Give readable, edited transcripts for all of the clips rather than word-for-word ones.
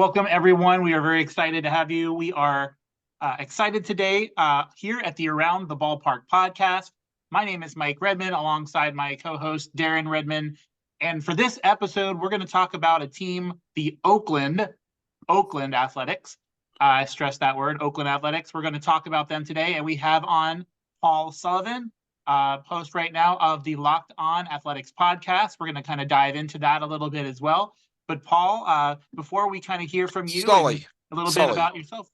Welcome, everyone. We are very excited to have you. We are excited today here at the Around the Ballpark podcast. My name is Mike Redmond, alongside my co-host Darren Redmond. And for this episode, we're going to talk about a team, the Oakland Athletics. I stress that word, Oakland Athletics. We're going to talk about them today, and we have on Paul Sullivan, host right now of the Locked On Athletics podcast. We're going to kind of dive into that a little bit as well. But Paul, before we kind of hear from you Sully. a little bit about yourself.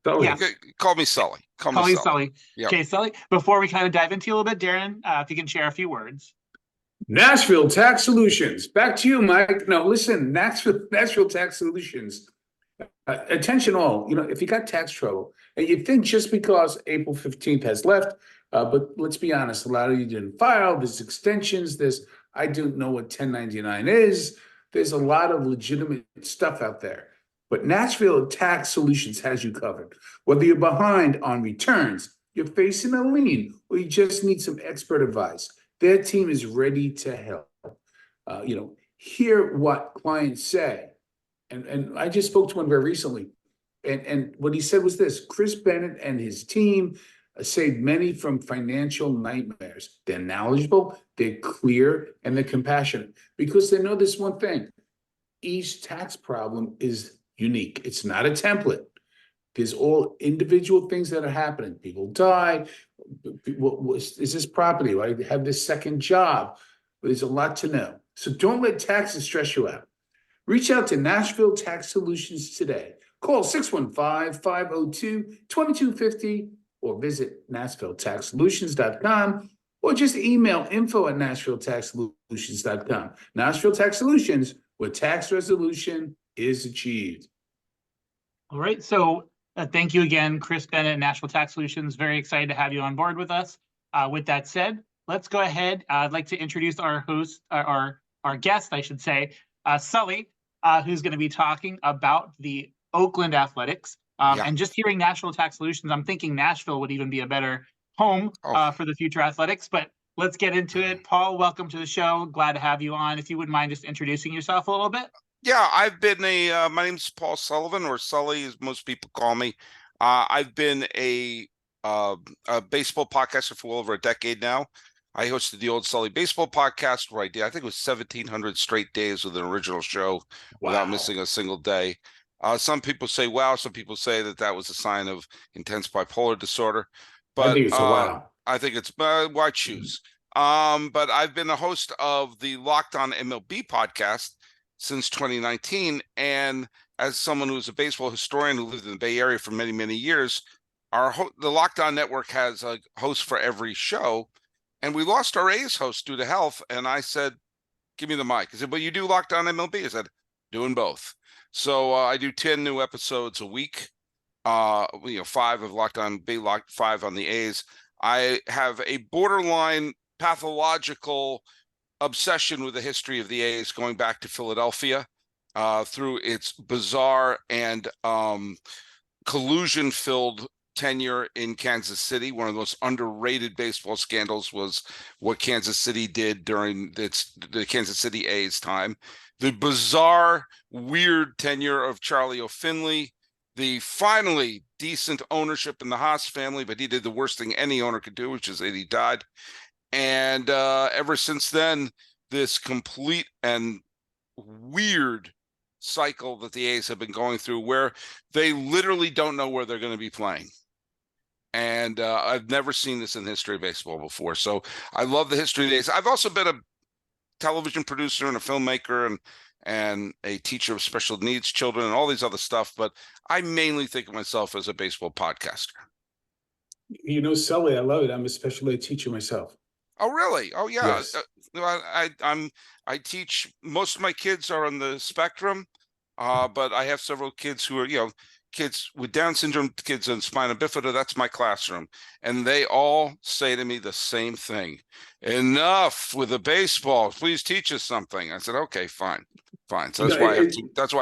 Sully. Yes. Call me Sully. Call you Sully. Yep. Okay, Sully, before we kind of dive into you a little bit, Darren, if you can share a few words. Nashville Tax Solutions. Back to you, Mike. No, listen, Nashville Tax Solutions. Attention all, if you got tax trouble, and you think just because April 15th has left, but let's be honest, a lot of you didn't file, there's extensions, I don't know what 1099 is, there's a lot of legitimate stuff out there. But Nashville Tax Solutions has you covered. Whether you're behind on returns, you're facing a lien, or you just need some expert advice, their team is ready to help. Hear what clients say. And I just spoke to one very recently. And what he said was this: Chris Bennett and his team saved many from financial nightmares. They're knowledgeable, they're clear, and they're compassionate because they know this one thing. Each tax problem is unique. It's not a template. There's all individual things that are happening. People die. Is this property? Do I have this second job? But there's a lot to know. So don't let taxes stress you out. Reach out to Nashville Tax Solutions today. Call 615-502-2250 or visit NashvilleTaxSolutions.com or just email info@NashvilleTaxSolutions.com. Nashville Tax Solutions, where tax resolution is achieved. All right. So thank you again, Chris Bennett, Nashville Tax Solutions. Very excited to have you on board with us. With that said, let's go ahead. I'd like to introduce our host, our guest, I should say, Sully, who's going to be talking about the Oakland Athletics. And just hearing Nashville Tax Solutions, I'm thinking Nashville would even be a better home for the future athletics. But let's get into it. Paul, welcome to the show. Glad to have you on. If you wouldn't mind just introducing yourself a little bit. Yeah, I've been my name's Paul Sullivan, or Sully, as most people call me. I've been a baseball podcaster for well over a decade now. I hosted the old Sully baseball podcast where I think it was 1,700 straight days with an original show without missing a single day. Some people say wow. Some people say that was a sign of intense bipolar disorder. But I think it's a wow. I think it's why choose. But I've been the host of the Locked On MLB podcast since 2019. And as someone who's a baseball historian who lived in the Bay Area for many, many years, the Locked On Network has a host for every show. And we lost our A's host due to health. And I said, give me the mic. He said, but you do Locked On MLB? I said, doing both. So I do 10 new episodes a week. 5 of Locked On B, 5 on the A's. I have a borderline pathological obsession with the history of the A's going back to Philadelphia through its bizarre and collusion-filled tenure in Kansas City. One of the most underrated baseball scandals was what Kansas City did during the Kansas City A's time. The bizarre, weird tenure of Charlie O'Finley, the finally decent ownership in the Haas family, but he did the worst thing any owner could do, which is that he died. And ever since then, this complete and weird cycle that the A's have been going through where they literally don't know where they're going to be playing. And I've never seen this in the history of baseball before. So I love the history of the A's. I've also been a television producer and a filmmaker and a teacher of special needs children and all these other stuff. But I mainly think of myself as a baseball podcaster. Sully, I love it. I'm a special ed teacher myself. Oh, really? Oh, yeah. Yes. I teach. Most of my kids are on the spectrum, but I have several kids who are, kids with Down syndrome, kids on spina bifida. That's my classroom, and they all say to me the same thing: "Enough with the baseball. Please teach us something." I said, "Okay, fine." So that's why I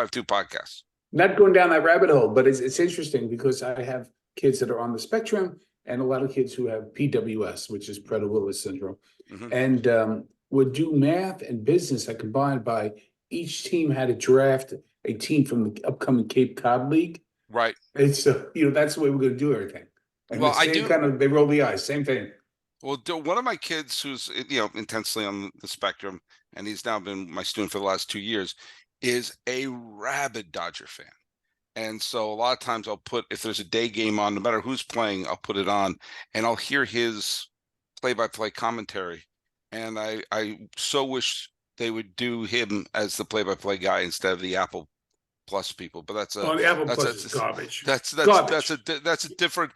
have 2 podcasts. Not going down that rabbit hole, but it's interesting because I have kids that are on the spectrum and a lot of kids who have PWS, which is Prader-Willis syndrome. Mm-hmm. And would do math and business. I combined by each team had a draft a team from the upcoming Cape Cod League. Right. It's that's the way we're going to do everything. And Well, the I same do. kind of they roll the eyes, same thing. Well, one of my kids who's intensely on the spectrum, and he's now been my student for the last 2 years, is a rabid Dodger fan. And so a lot of times I'll put, if there's a day game on, no matter who's playing, I'll put it on and I'll hear his play-by-play commentary. And I so wish they would do him as the play-by-play guy instead of the Apple Plus people. But that's The Apple that's Plus is garbage. That's Garbage. a different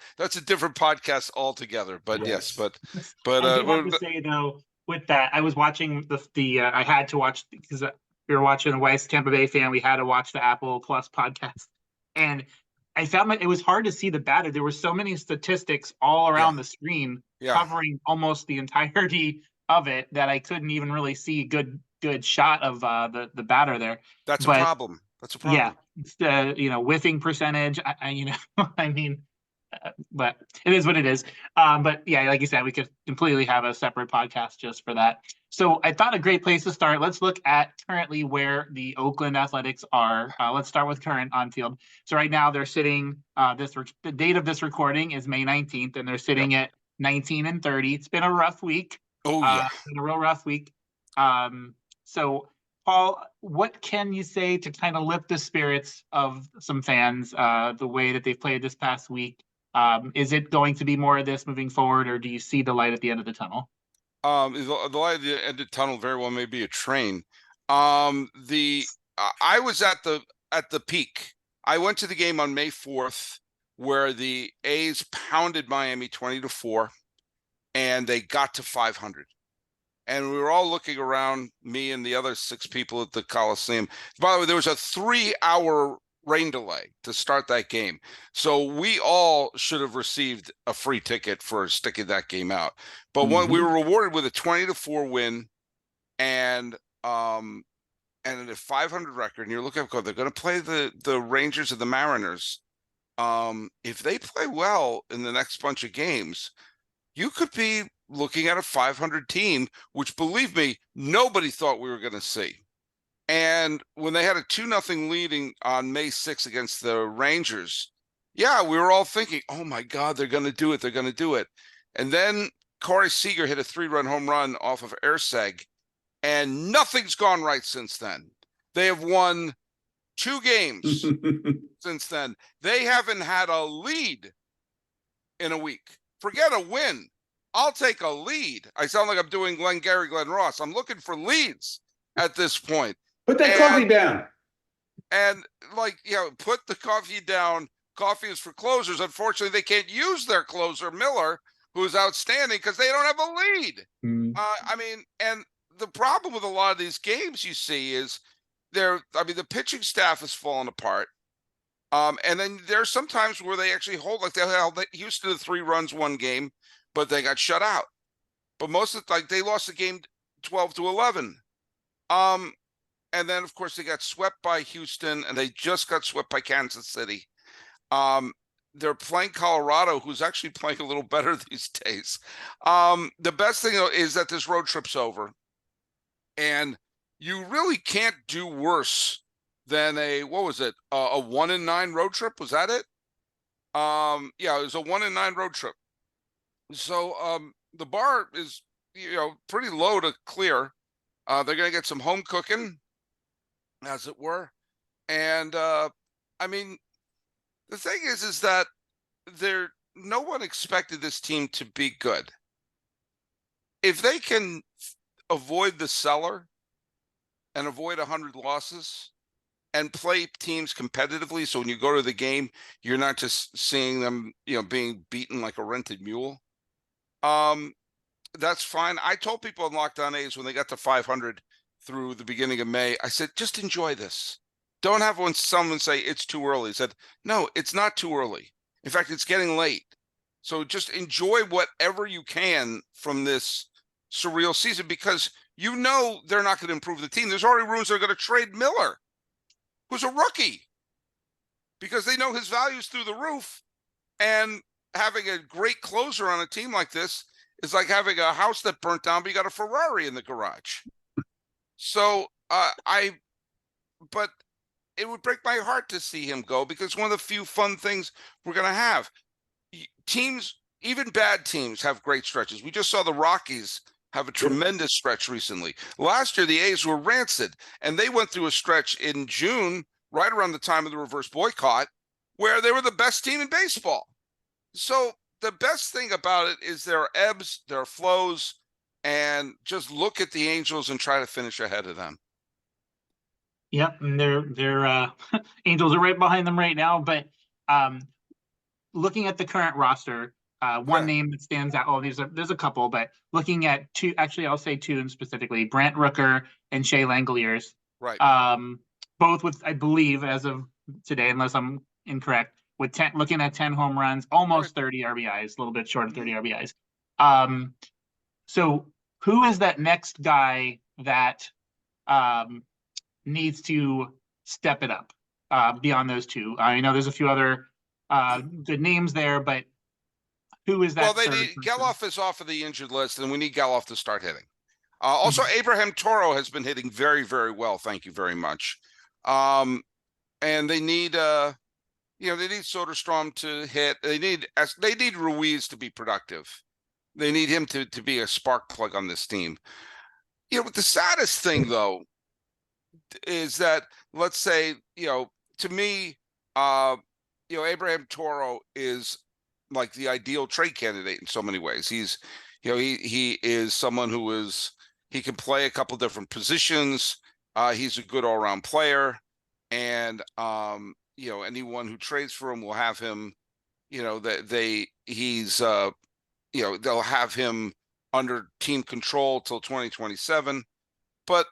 podcast altogether. But yes, but I do have to say though, with that, I was watching I had to watch because we were watching the West Tampa Bay fan. We had to watch the Apple Plus podcast, and I found it was hard to see the batter. There were so many statistics all around the screen covering almost the entirety of it that I couldn't even really see a good shot of the batter there. That's a problem. That's a problem. Yeah, it's whiffing percentage. I mean, but it is what it is. But yeah, like you said, we could completely have a separate podcast just for that. So I thought a great place to start. Let's look at currently where the Oakland Athletics are. Let's start with current on field. So right now they're sitting. The date of this recording is May 19th, and they're sitting at 19-30. It's been a rough week. Oh yeah, it's been a real rough week. So Paul, what can you say to kind of lift the spirits of some fans? The way that they've played this past week. Is it going to be more of this moving forward, or do you see the light at the end of the tunnel? The light at the end of the tunnel very well may be a train. I was at the peak. I went to the game on May 4th where the A's pounded Miami 20-4, and they got to 500. And we were all looking around, me and the other 6 people at the Coliseum. By the way, there was a 3-hour rain delay to start that game. So we all should have received a free ticket for sticking that game out. But when we were rewarded with a 20-4 win and a 500 record, and you're looking at, they're going to play the Rangers and the Mariners. If they play well in the next bunch of games, you could be looking at a 500 team, which, believe me, nobody thought we were going to see. And when they had a 2-0 leading on May 6th against the Rangers, we were all thinking, oh my God, they're going to do it. They're going to do it. And then Corey Seager hit a 3-run home run off of Erseg, and nothing's gone right since then. They have won 2 games since then. They haven't had a lead in a week. Forget a win. I'll take a lead. I sound like I'm doing Glenn Ross. I'm looking for leads at this point. Put that coffee down. And put the coffee down. Coffee is for closers. Unfortunately, they can't use their closer, Miller, who's outstanding, because they don't have a lead. And the problem with a lot of these games you see is the pitching staff has fallen apart. And then there's sometimes where they actually hold, like they held Houston to 3 runs one game, but they got shut out. But most of they lost the game 12-11. And then, of course, they got swept by Houston, and they just got swept by Kansas City. They're playing Colorado, who's actually playing a little better these days. The best thing, though, is that this road trip's over. And you really can't do worse than a 1-9 road trip? Was that it? It was a 1-9 road trip. So the bar is, pretty low to clear. They're going to get some home cooking, as it were. And the thing is that no one expected this team to be good. If they can avoid the cellar and avoid 100 losses and play teams competitively, so when you go to the game, you're not just seeing them, being beaten like a rented mule. That's fine. I told people in Locked On A's when they got to 500 through the beginning of May, I said, just enjoy this. Don't have someone say it's too early. I said, no, it's not too early. In fact, it's getting late. So just enjoy whatever you can from this surreal season, because they're not going to improve the team. There's already rumors they're going to trade Miller, who's a rookie, because they know his value's through the roof. And having a great closer on a team like this is like having a house that burnt down, but you got a Ferrari in the garage. So, but it would break my heart to see him go, because one of the few fun things we're going to have. Teams, even bad teams, have great stretches. We just saw the Rockies have a tremendous stretch recently. Last year, the A's were rancid, and they went through a stretch in June, right around the time of the reverse boycott, where they were the best team in baseball. So the best thing about it is there are ebbs, there are flows, and just look at the Angels and try to finish ahead of them. Yep, and they're Angels are right behind them right now. But looking at the current roster, one name that stands out. Oh, there's a couple, but looking at two, actually, I'll say two specifically: Brant Rooker and Shea Langoliers. Right. Both with, I believe, as of today, unless I'm incorrect, with 10, looking at 10 home runs, almost 30 RBIs, a little bit short of 30 RBIs. So who is that next guy that needs to step it up beyond those two? I know there's a few other good names there, but who is that? Well, they need Geloff is off of the injured list, and we need Geloff to start hitting. Also, Abraham Toro has been hitting very, very well. Thank you very much. And they need, they need Soderstrom to hit. They need Ruiz to be productive. They need him to be a spark plug on this team. The saddest thing though is that, let's say, to me, Abraham Toro is like the ideal trade candidate in so many ways. He's, he is someone he can play a couple different positions. He's a good all-around player, and anyone who trades for him will have him. They'll have him under team control till 2027. But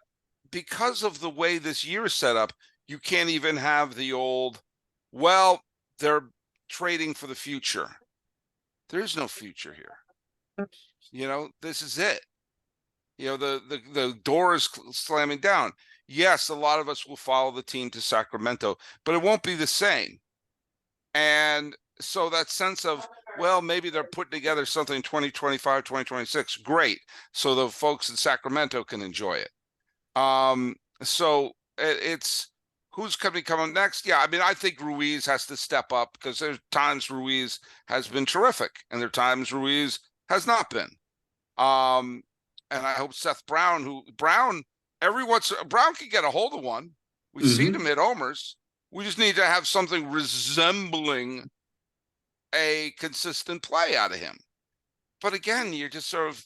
because of the way this year is set up, you can't even have the old, well, they're trading for the future. There's no future here. This is it. The door is slamming down. Yes, a lot of us will follow the team to Sacramento, but it won't be the same. And so that sense of, well, maybe they're putting together something 2025, 2026. Great. So the folks in Sacramento can enjoy it. So it's who's coming next. Yeah, I mean, I think Ruiz has to step up, because there's times Ruiz has been terrific, and there are times Ruiz has not been. And I hope Seth Brown, Brown can get a hold of one. We've seen him hit homers. We just need to have something resembling a consistent play out of him. But again, you're just sort of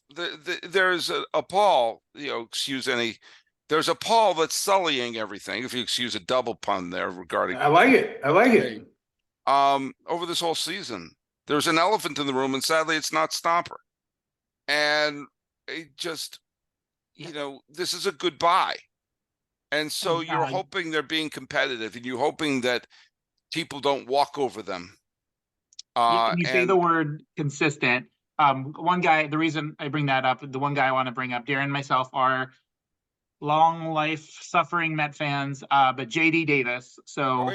there's a Paul, there's a Paul that's sullying everything, if you excuse a double pun there regarding. I like it. Over this whole season, there's an elephant in the room, and sadly, it's not Stomper. And it just, this is a goodbye. And so you're hoping they're being competitive, and you're hoping that people don't walk over them. You say the word consistent. One guy, the reason I bring that up, the one guy I want to bring up, Darren and myself are long life suffering Met fans, but JD Davis. So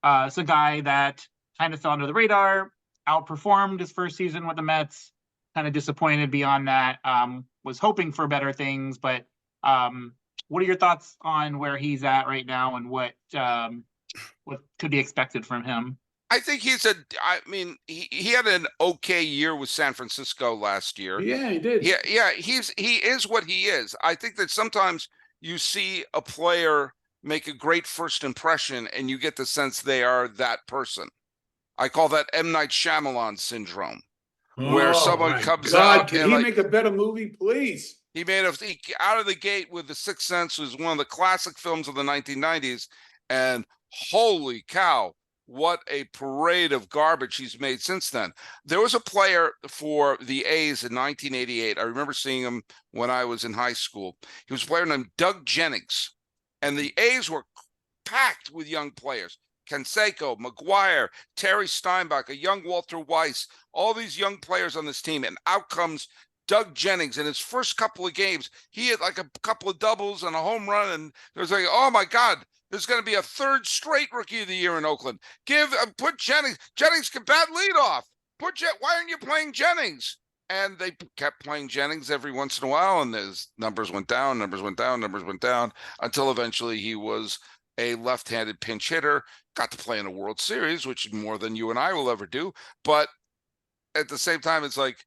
it's a guy that kind of fell under the radar, outperformed his first season with the Mets, kind of disappointed beyond that, was hoping for better things. But what are your thoughts on where he's at right now, and what could be expected from him? I think he had an okay year with San Francisco last year. Yeah, he did. Yeah, he is what he is. I think that sometimes you see a player make a great first impression, and you get the sense they are that person. I call that M. Night Shyamalan syndrome, where someone comes out. Can he make a better movie, please? He made out of the gate with The Sixth Sense, was one of the classic films of the 1990s, and holy cow, what a parade of garbage he's made since then. There was a player for the A's in 1988. I remember seeing him when I was in high school. He was a player named Doug Jennings, and the A's were packed with young players. Canseco, McGuire, Terry Steinbach, a young Walter Weiss, all these young players on this team, and out comes Doug Jennings. In his first couple of games, he had like a couple of doubles and a home run, and there was like, oh my God, there's going to be a third straight Rookie of the Year in Oakland. Put Jennings can bat leadoff. Why aren't you playing Jennings? And they kept playing Jennings every once in a while, and his numbers went down, until eventually he was a left-handed pinch hitter, got to play in a World Series, which is more than you and I will ever do. But at the same time, it's like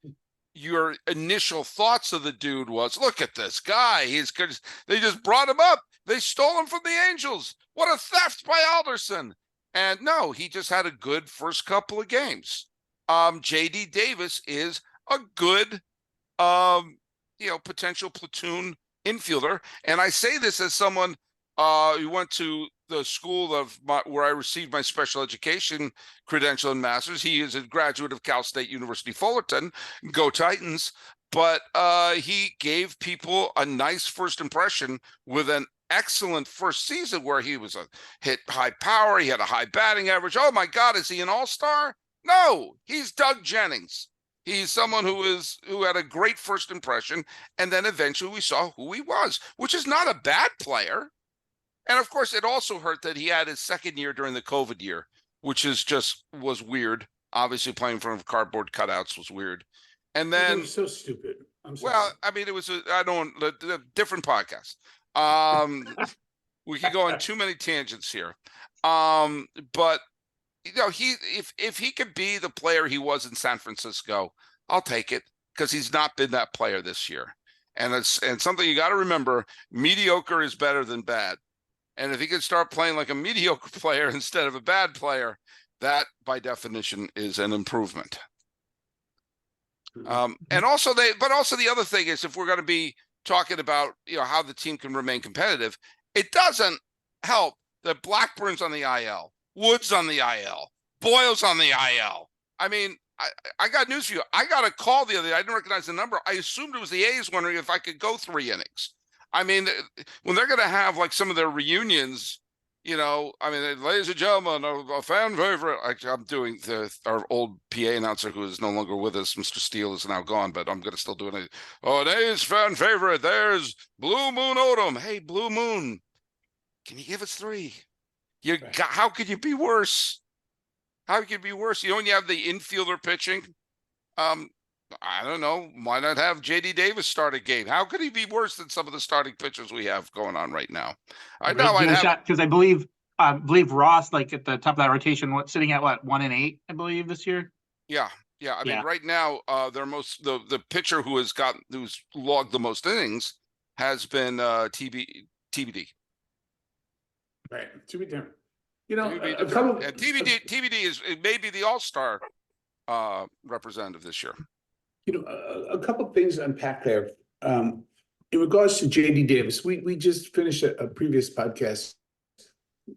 your initial thoughts of the dude was, look at this guy. He's good. They just brought him up. They stole him from the Angels. What a theft by Alderson. And no, he just had a good first couple of games. JD Davis is a good, potential platoon infielder. And I say this as someone who went to the school where I received my special education credential and master's. He is a graduate of Cal State University Fullerton. Go Titans. But he gave people a nice first impression with an excellent first season where he was hit high power. He had a high batting average. Oh my God, is he an all-star? No, he's Doug Jennings. He's someone who had a great first impression, and then eventually we saw who he was, which is not a bad player. And of course, it also hurt that he had his second year during the COVID year, which was weird. Obviously, playing in front of cardboard cutouts was weird. And then It was so stupid. I'm sorry. well, I mean, it was a different podcast. We could go on too many tangents here. But if he could be the player he was in San Francisco, I'll take it, because he's not been that player this year. And something you got to remember: mediocre is better than bad. And if he could start playing like a mediocre player instead of a bad player, that by definition is an improvement. And also the other thing is, if we're going to be talking about how the team can remain competitive, it doesn't help that Blackburn's on the IL, Woods on the IL, Boyle's on the IL. I mean, I got news for you. I got a call the other day. I didn't recognize the number. I assumed it was the A's wondering if I could go 3 innings. I mean, when they're going to have like some of their reunions, ladies and gentlemen, a fan favorite. I'm doing our old PA announcer who is no longer with us, Mr. Steele, is now gone, but I'm going to still do it. Oh, an A's fan favorite. There's Blue Moon Odom. Hey, Blue Moon, can you give us 3? How could you be worse? How could you be worse? When you have the infielder pitching, I don't know. Why not have JD Davis start a game? How could he be worse than some of the starting pitchers we have going on right now? I know I'd have, because I believe Ross, like at the top of that rotation, sitting at 1-8, I believe, this year. Yeah. I mean, right now, the pitcher who's logged the most innings has been TBD. Right, to be different. TBD is maybe the all-star representative this year. A couple of things to unpack there. In regards to JD Davis, we just finished a previous podcast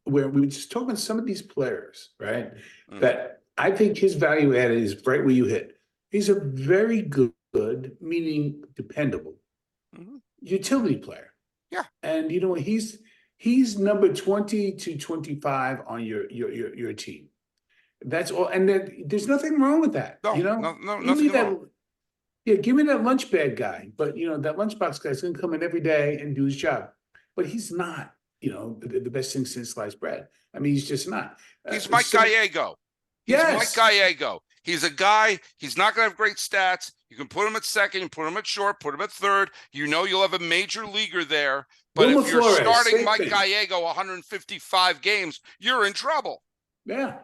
where we were just talking about some of these players, right? Mm. That I think his value added is right where you hit. He's a very good, meaning dependable, utility player. Yeah. And he's number 20 to 25 on your team. That's all. And there's nothing wrong with that. No, nothing wrong. Yeah, give me that lunch bag guy. But that lunchbox guy's gonna come in every day and do his job. But he's not, the best thing since sliced bread. I mean, he's just not. He's Mike Gallego. Mike Gallego. He's a guy. He's not gonna have great stats. You can put him at second, put him at short, put him at third. You'll have a major leaguer there. But Wilmer if you're Flores, starting Mike thing. Gallego 155 games, you're in trouble. Yeah.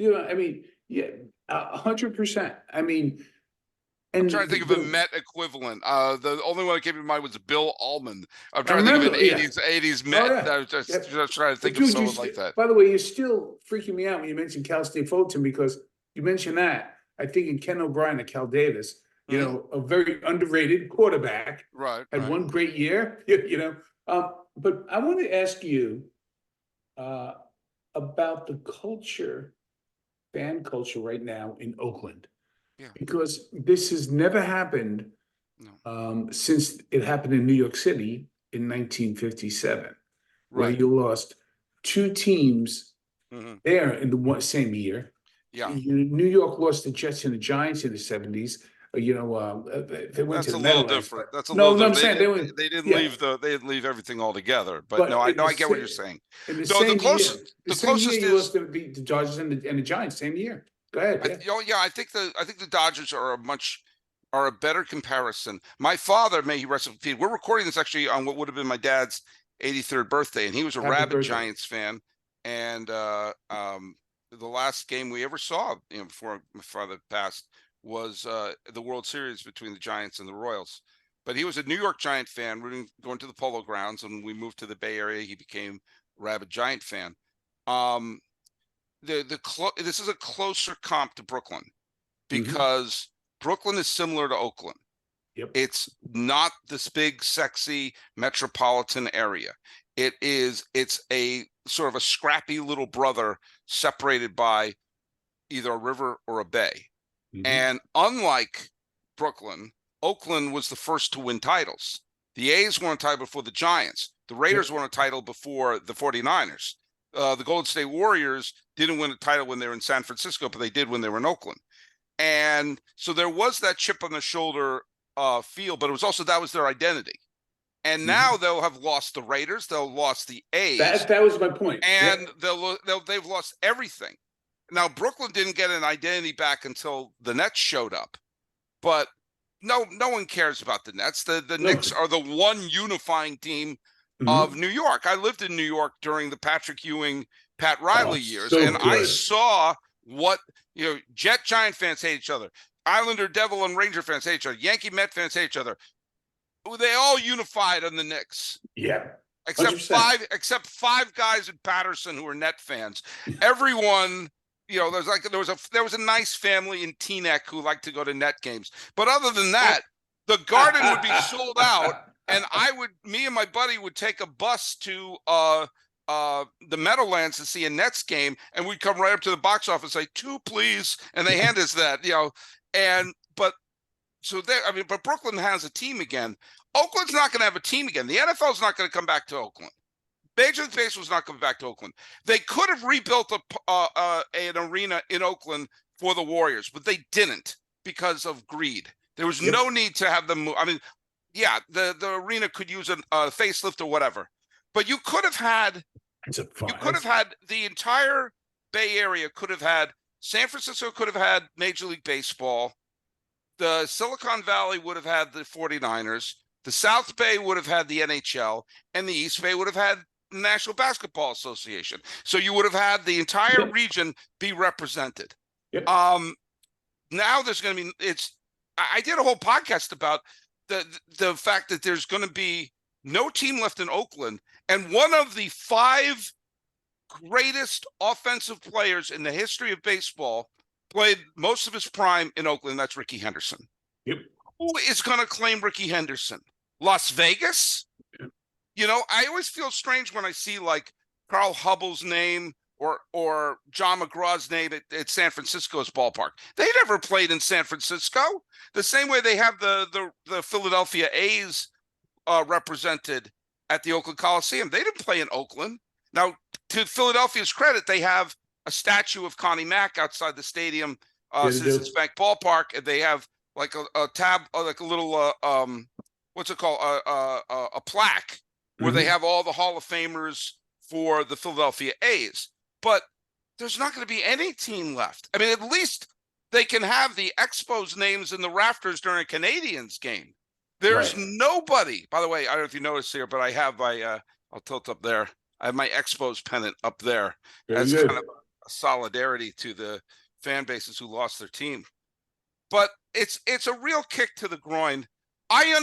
100%. I mean, I'm trying to think of a Met equivalent. The only one that came to mind was Bill Almond. I'm trying to think of an 80s Met. Oh, yeah. I was just trying to think of someone like that. By the way, you're still freaking me out when you mentioned Cal State Fulton, because you mentioned that. I think in Ken O'Brien and Cal Davis, a very underrated quarterback. Right. Had one great year, But I want to ask you about the fan culture right now in Oakland. Yeah. Because this has never happened since it happened in New York City in 1957, where you lost 2 teams there in the same year. Yeah. New York lost the Jets and the Giants in the 70s. They went That's to a the little Meadowlands. different. That's a little different. I'm saying they didn't leave everything all together. But no, I get what you're saying. The closest is was to beat the Dodgers and the Giants same year. Go ahead. I think the Dodgers are a better comparison. My father, may he rest in peace. We're recording this actually on what would have been my dad's 83rd birthday, and he was a Happy rabid birthday. Giants fan. And the last game we ever saw, before my father passed, was the World Series between the Giants and the Royals. But he was a New York Giant fan, going to the Polo Grounds. And when we moved to the Bay Area, he became a rabid Giant fan. This is a closer comp to Brooklyn, because Brooklyn is similar to Oakland. Yep. It's not this big, sexy metropolitan area. It's a sort of a scrappy little brother separated by either a river or a bay. And unlike Brooklyn, Oakland was the first to win titles. The A's won a title before the Giants. The Raiders won a title before the 49ers. The Golden State Warriors didn't win a title when they were in San Francisco, but they did when they were in Oakland. And so there was that chip on the shoulder feel, but it was also, that was their identity. And now they'll have lost the Raiders, they'll lost the A's. That was my point. And they've lost everything. Now, Brooklyn didn't get an identity back until the Nets showed up. But no one cares about the Nets. The Knicks are the one unifying team of New York. I lived in New York during the Patrick Ewing, Pat Riley years, and I saw what, Jet Giant fans hate each other. Islander, Devil, and Ranger fans hate each other. Yankee, Met fans hate each other. They all unified on the Knicks. Yeah. Except 100%. except five guys in Patterson who are Net fans. Everyone, there was a nice family in Teaneck who liked to go to Net games. But other than that, the Garden would be sold out, and me and my buddy would take a bus to the Meadowlands to see a Nets game, and we'd come right up to the box office and say, 2, please, and they hand us that, but Brooklyn has a team again. Oakland's not going to have a team again. The NFL's not going to come back to Oakland. Major League Baseball's not coming back to Oakland. They could have rebuilt an arena in Oakland for the Warriors, but they didn't because of greed. There was no need to have them move. I mean, yeah, the arena could use a facelift or whatever, but you could have had the entire Bay Area could have had, San Francisco could have had Major League Baseball. The Silicon Valley would have had the 49ers. The South Bay would have had the NHL, and the East Bay would have had the National Basketball Association. So you would have had the entire region be represented. Now there's going to be, I did a whole podcast about the fact that there's going to be no team left in Oakland, and one of the 5 greatest offensive players in the history of baseball played most of his prime in Oakland. That's Rickey Henderson. Who is going to claim Rickey Henderson? Las Vegas? I always feel strange when I see like Carl Hubbell's name or John McGraw's name at San Francisco's ballpark. They never played in San Francisco. The same way they have the Philadelphia A's represented at the Oakland Coliseum. They didn't play in Oakland. Now, to Philadelphia's credit, they have a statue of Connie Mack outside the stadium, Citizens Bank Ballpark, and they have like a tab, like a little what's it called, a plaque where they have all the Hall of Famers for the Philadelphia A's. But there's not going to be any team left. I mean, at least they can have the Expos names in the rafters during a Canadians game. There's nobody. By the way, I don't know if you noticed here, but I have I'll tilt up there. I have my Expos pennant up there. That's kind of a solidarity to the fan bases who lost their team. But it's a real kick to the groin. I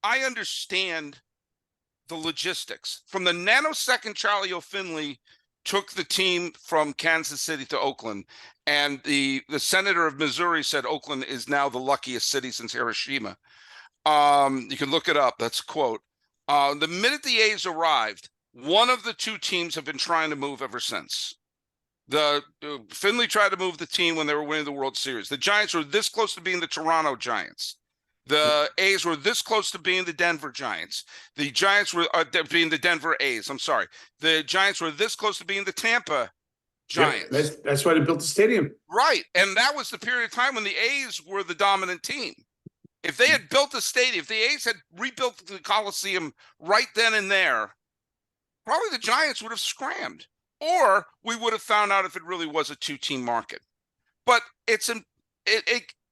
understand the logistics. From the nanosecond Charlie O'Finley took the team from Kansas City to Oakland, and the senator of Missouri said Oakland is now the luckiest city since Hiroshima. You can look it up. That's a quote. The minute the A's arrived, one of the 2 teams have been trying to move ever since. Finley tried to move the team when they were winning the World Series. The Giants were this close to being the Toronto Giants. The A's were this close to being the Denver Giants. The Giants were being the Denver A's. I'm sorry. The Giants were this close to being the Tampa Giants. That's why they built the stadium. Right. And that was the period of time when the A's were the dominant team. If they had built a stadium, if the A's had rebuilt the Coliseum right then and there, probably the Giants would have scrammed. Or we would have found out if it really was a 2-team market. But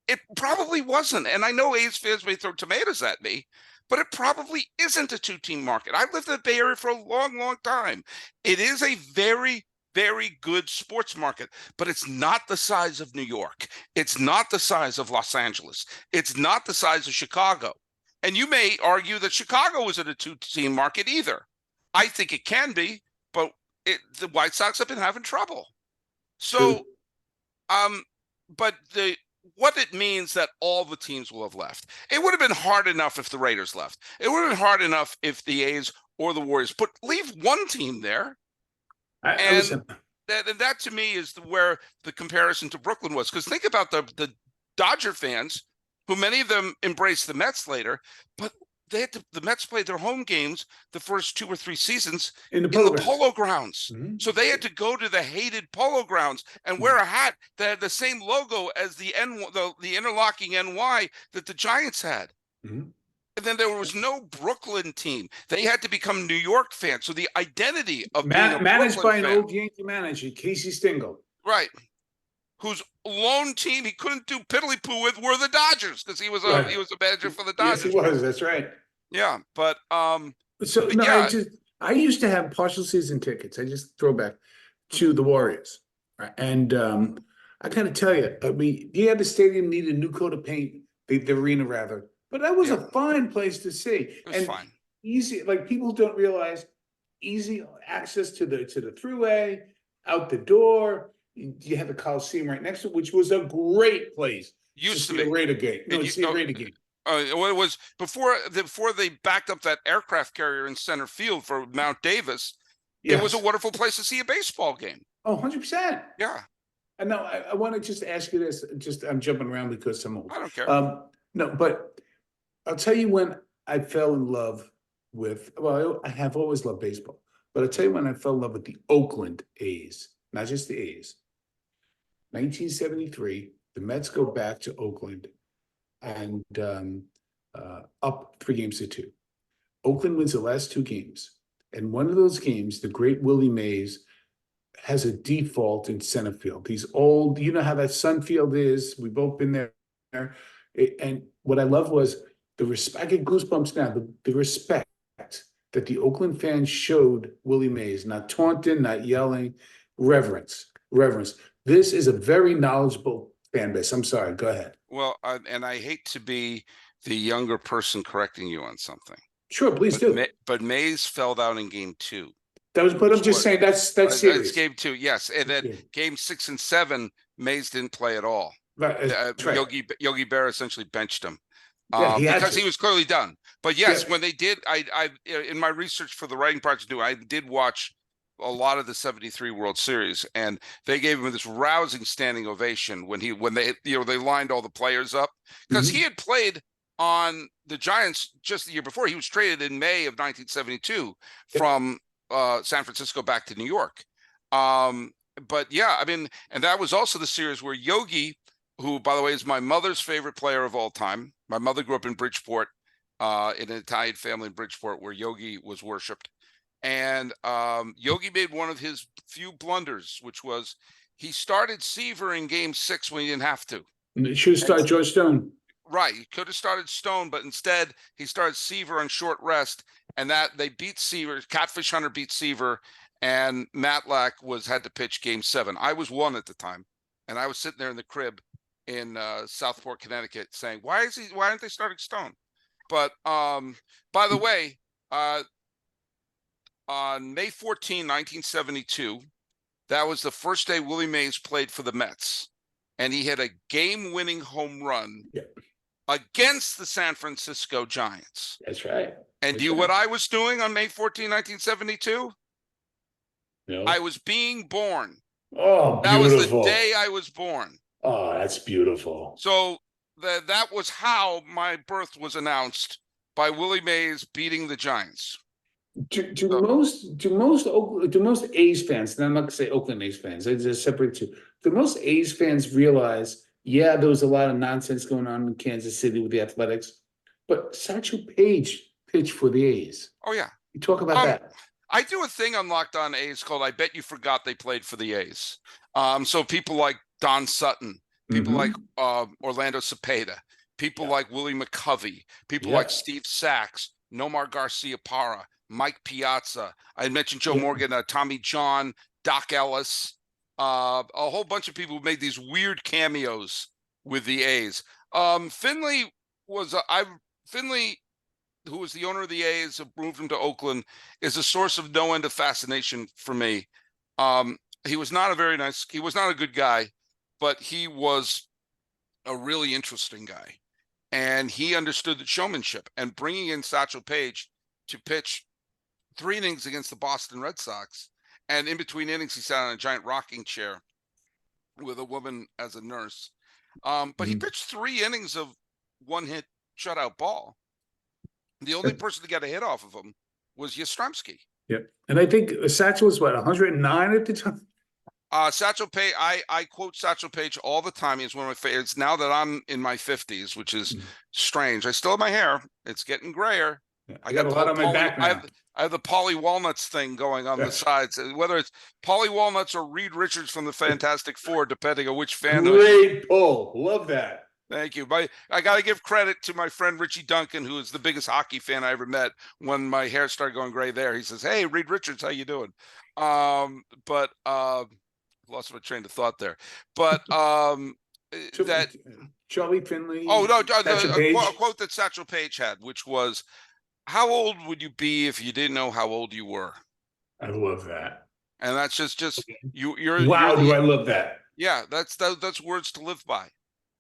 it probably wasn't. And I know A's fans may throw tomatoes at me, but it probably isn't a two-team market. I've lived in the Bay Area for a long, long time. It is a very, very good sports market, but it's not the size of New York. It's not the size of Los Angeles. It's not the size of Chicago. And you may argue that Chicago isn't a two-team market either. I think it can be, but the White Sox have been having trouble. So, but what it means that all the teams will have left. It would have been hard enough if the Raiders left. It would have been hard enough if the A's or the Warriors, but leave one team there. And that to me is where the comparison to Brooklyn was. Because think about the Dodger fans, who many of them embraced the Mets later, but the Mets played their home games the first 2 or 3 seasons in the Polo Grounds. Mm-hmm. So they had to go to the hated Polo Grounds and wear a hat that had the same logo as the interlocking NY that the Giants had. Mm-hmm. And then there was no Brooklyn team. They had to become New York fans. So the identity of managed by an old Yankee manager, Casey Stengel. Right. Whose lone team he couldn't do piddly poo with were the Dodgers, because he was a manager for the Dodgers. Yes, he was. That's right. Yeah, but I used to have partial season tickets. I just throw back to the Warriors, and I gotta tell you, I mean, yeah, the stadium needed a new coat of paint, the arena rather, but that was a fine place to see. It was fine. Easy, like people don't realize, easy access to the throughway, out the door. You had the Coliseum right next to it, which was a great place. Used to be a Raider game. No, see a Raider game. It was before they backed up that aircraft carrier in center field for Mount Davis. Yes. It was a wonderful place to see a baseball game. Oh, 100%. Yeah. And now I want to just ask you this. I'm jumping around because I'm old. I don't care. No, but I'll tell you when I fell in love with. Well, I have always loved baseball, but I'll tell you when I fell in love with the Oakland A's, not just the A's. 1973, the Mets go back to Oakland and up 3-2. Oakland wins the last 2 games. And one of those games, the great Willie Mays has a default in center field. He's old. You know how that Sun Field is. We've both been there. And what I love was the respect. I get goosebumps now. The respect that the Oakland fans showed Willie Mays, not taunting, not yelling, reverence. This is a very knowledgeable fan base. I'm sorry. Go ahead. Well, and I hate to be the younger person correcting you on something. Sure, please do. But Mays fell out in game 2. That was, but I'm just saying that's serious. That's game 2, yes. And then game 6 and 7, Mays didn't play at all. Right. Yogi Berra essentially benched him because he was clearly done. But yes, when they did, I in my research for the writing project, I did watch a lot of the 73 World Series, and they gave him this rousing standing ovation when they lined all the players up, because he had played on the Giants just the year before. He was traded in May of 1972 from San Francisco back to New York. But yeah, I mean, and that was also the series where Yogi, who by the way is my mother's favorite player of all time. My mother grew up in Bridgeport, in an Italian family in Bridgeport where Yogi was worshipped. And Yogi made one of his few blunders, which was he started Seaver in game 6 when he didn't have to. He should have started George Stone. Right. He could have started Stone, but instead he started Seaver on short rest, and that they beat Seaver. Catfish Hunter beat Seaver, and Matlack had to pitch game 7. I was 1 at the time, and I was sitting there in the crib in Southport, Connecticut saying, why aren't they starting Stone? But by the way, on May 14, 1972, that was the first day Willie Mays played for the Mets, and he had a game-winning home run against the San Francisco Giants. That's right. And do you know what I was doing on May 14, 1972? No. I was being born. Oh, that beautiful. was the day I was born. Oh, that's beautiful. So that was how my birth was announced, by Willie Mays beating the Giants. Do most A's fans, and I'm not gonna say Oakland A's fans, they're separate too. Do most A's fans realize, there was a lot of nonsense going on in Kansas City with the Athletics, but Satchel Paige pitched for the A's. Oh yeah, you talk about that. I do a thing on Locked On A's called "I Bet You Forgot They Played for the A's." So people like Don Sutton, people like Orlando Cepeda, people Yeah. like Willie McCovey, people Yeah. like Steve Sachs, Nomar Garcia-Parra, Mike Piazza. I mentioned Joe Yeah. Morgan, Tommy John, Doc Ellis, a whole bunch of people who made these weird cameos with the A's. Finley was Finley, who was the owner of the A's, moved him to Oakland, is a source of no end of fascination for me. He was not a good guy, but he was a really interesting guy. And he understood the showmanship, and bringing in Satchel Paige to pitch 3 innings against the Boston Red Sox. And in between innings, he sat on a giant rocking chair with a woman as a nurse. But he pitched 3 innings of 1-hit shutout ball. The only person to get a hit off of him was Yastrzemski. Yep. And I think Satchel was what, 109 at the time? Satchel Paige, I quote Satchel Paige all the time. He's one of my favorites. Now that I'm in my 50s, which is strange. I still have my hair. It's getting grayer. Yeah, I got a lot on my back now. I have the Polly Walnuts thing going on the sides. Whether it's Polly Walnuts or Reed Richards from the Fantastic Four, depending on which fan. Great pull. Love that. Thank you. I got to give credit to my friend Richie Duncan, who is the biggest hockey fan I ever met. When my hair started going gray there, he says, "Hey, Reed Richards, how you doing?" Lost my train of thought there. But that Charlie Finley. Oh no, a quote that Satchel Paige had, which was, "How old would you be if you didn't know how old you were?" I love that. And that's just you're do I love that? Yeah, that's words to live by.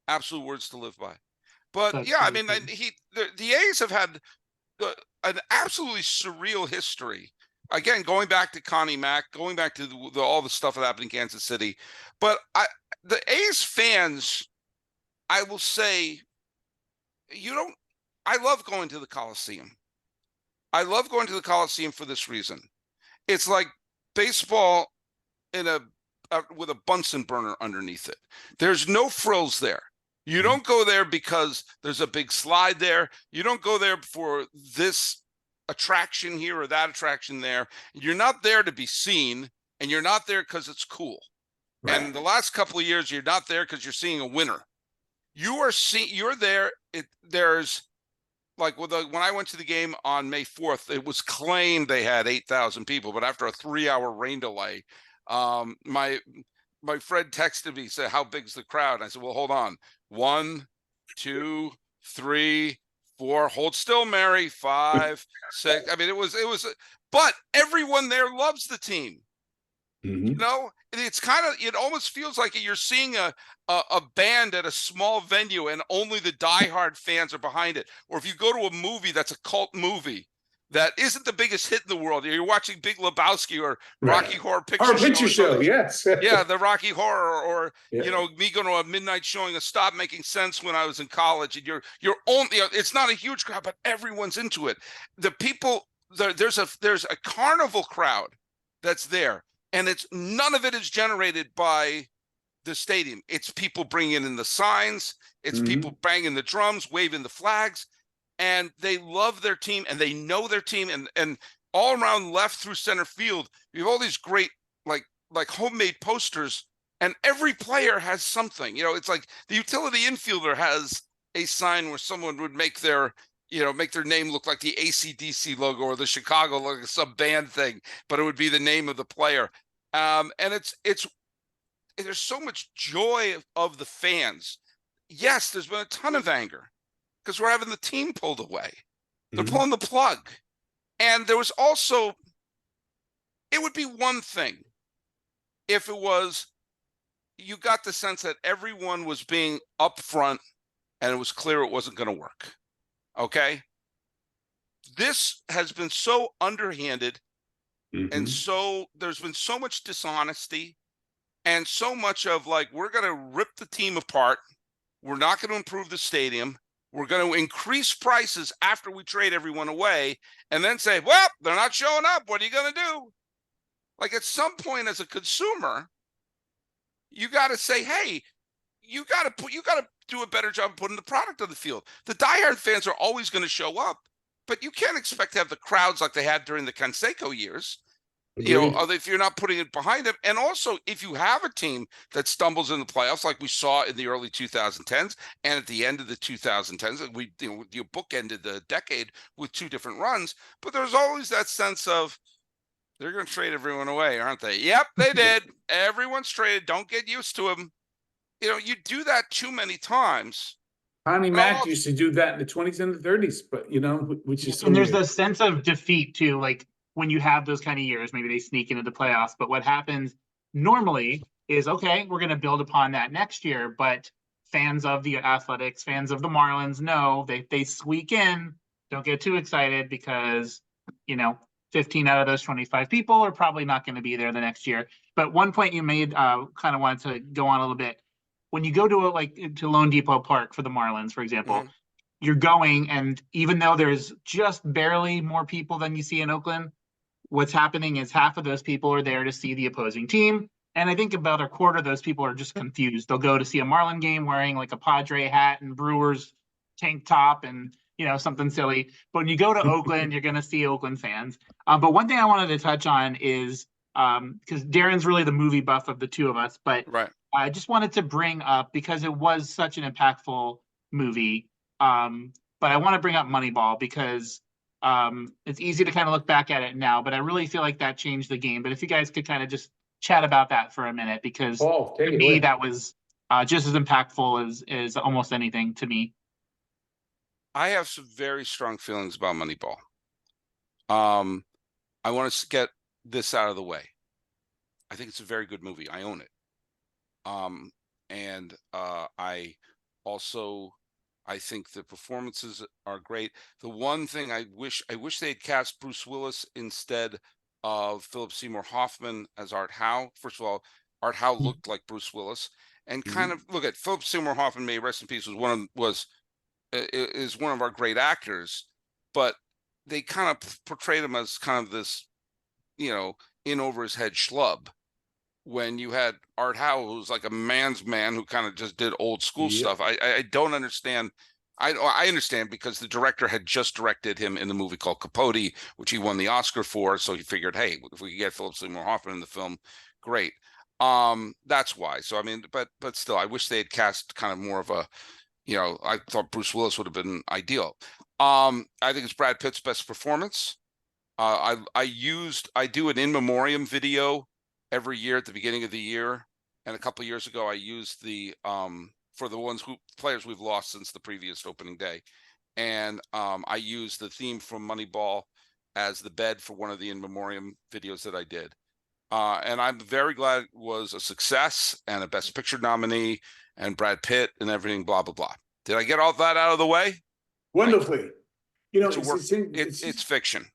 Absolute words to live by. But that's I mean, the A's have had an absolutely surreal history. Again, going back to Connie Mack, going back to all the stuff that happened in Kansas City. But the A's fans, I will say, I love going to the Coliseum. I love going to the Coliseum for this reason. It's like baseball with a Bunsen burner underneath it. There's no frills there. You don't go there because there's a big slide there. You don't go there for this attraction here or that attraction there. You're not there to be seen, and you're not there because it's cool. Right. And the last couple of years, you're not there because you're seeing a winner. You're there. There's like when I went to the game on May 4th, it was claimed they had 8,000 people, but after a 3-hour rain delay, my friend texted me, said, "How big's the crowd?" And I said, "Well, hold on. 1, 2, 3, 4. Hold still, Mary. 5, 6." I mean, it was. But everyone there loves the team. Mm-hmm. You know, it's kind of. It almost feels like you're seeing a band at a small venue, and only the diehard fans are behind it. Or if you go to a movie that's a cult movie that isn't the biggest hit in the world, you're watching Big Lebowski or Rocky Horror Picture Show. Yes. Yeah, the Rocky Horror, or me going to a midnight showing of Stop Making Sense when I was in college, and you're only, it's not a huge crowd, but everyone's into it. The people there's a carnival crowd that's there, and it's none of it is generated by the stadium. It's people bringing in the signs, it's people banging the drums, waving the flags. And they love their team, and they know their team, and all around left through center field, you have all these great like homemade posters, and every player has something. You know, it's like the utility infielder has a sign where someone would make their name look like the AC/DC logo or the Chicago logo, some band thing, but it would be the name of the player. And there's so much joy of the fans. Yes, there's been a ton of anger, because we're having the team pulled away. They're pulling the plug. And there was also, it would be one thing if it was, you got the sense that everyone was being upfront and it was clear it wasn't going to work. Okay? This has been so underhanded, and so there's been so much dishonesty, and so much of like, we're going to rip the team apart. We're not going to improve the stadium. We're going to increase prices after we trade everyone away, and then say, "Well, they're not showing up. What are you going to do?" Like, at some point as a consumer, you got to say, "Hey, you got to do a better job of putting the product on the field." The diehard fans are always going to show up, but you can't expect to have the crowds like they had during the Canseco years. Agreed. if you're not putting it behind them. And also, if you have a team that stumbles in the playoffs, like we saw in the early 2010s and at the end of the 2010s, you bookended the decade with two different runs, but there's always that sense of they're going to trade everyone away, aren't they? Yep, they did. Everyone's traded. Don't get used to them. You do that too many times. Connie Mack used to do that in the 20s and the 30s, but which is so and there's weird. the sense of defeat too, like when you have those kind of years, maybe they sneak into the playoffs. But what happens normally is, okay, we're going to build upon that next year. But fans of the Athletics, fans of the Marlins know they squeak in. Don't get too excited because 15 out of those 25 people are probably not going to be there the next year. But one point you made, kind of wanted to go on a little bit. When you go to Lone Depot Park for the Marlins, for example, you're going, and even though there's just barely more people than you see in Oakland, what's happening is half of those people are there to see the opposing team. And I think about a quarter of those people are just confused. They'll go to see a Marlin game wearing like a Padre hat and Brewers tank top and something silly. But when you go to Oakland, you're going to see Oakland fans. But one thing I wanted to touch on is because Darren's really the movie buff of the two of us, but Right. I just wanted to bring up, because it was such an impactful movie, but I want to bring up Moneyball because it's easy to kind of look back at it now, but I really feel like that changed the game. But if you guys could kind of just chat about that for a minute, because to me, that was just as impactful as almost anything to me. I have some very strong feelings about Moneyball. I want to get this out of the way. I think it's a very good movie. I own it. I think the performances are great. The one thing I wish they'd cast Bruce Willis instead of Philip Seymour Hoffman as Art Howe. First of all, Art Howe looked like Bruce Willis, and kind of look at Philip Seymour Hoffman. May rest in peace. Is one of our great actors, but they kind of portrayed him as kind of this, in over his head schlub. When you had Art Howe, who's like a man's man who kind of just did old school stuff. I don't understand. I understand because the director had just directed him in the movie called Capote, which he won the Oscar for. So he figured, hey, if we could get Philip Seymour Hoffman in the film, great. That's why. So I mean, but still, I wish they had cast kind of more of a, I thought Bruce Willis would have been ideal. I think it's Brad Pitt's best performance. I do an in memoriam video every year at the beginning of the year, and a couple of years ago I used the for the players we've lost since the previous opening day, and I used the theme from Moneyball as the bed for one of the in memoriam videos that I did, and I'm very glad it was a success and a Best Picture nominee and Brad Pitt and everything, blah blah blah. Did I get all that out of the way? Wonderfully. It's fiction.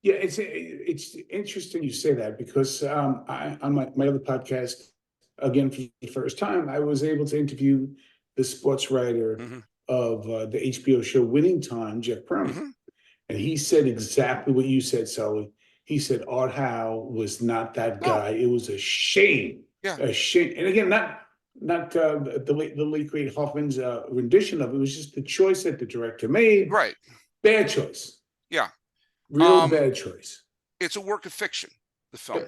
Yeah, it's interesting you say that because on my other podcast, again for the first time, I was able to interview the sports writer of the HBO show Winning Time, Jeff Perlman, and he said exactly what you said, Sully. He said Art Howe was not that guy. It was a shame, a shame. And again, not the late great Hoffman's rendition of it. It was just the choice that the director made. Right, bad choice. Yeah. Real bad choice. It's a work of fiction, the film.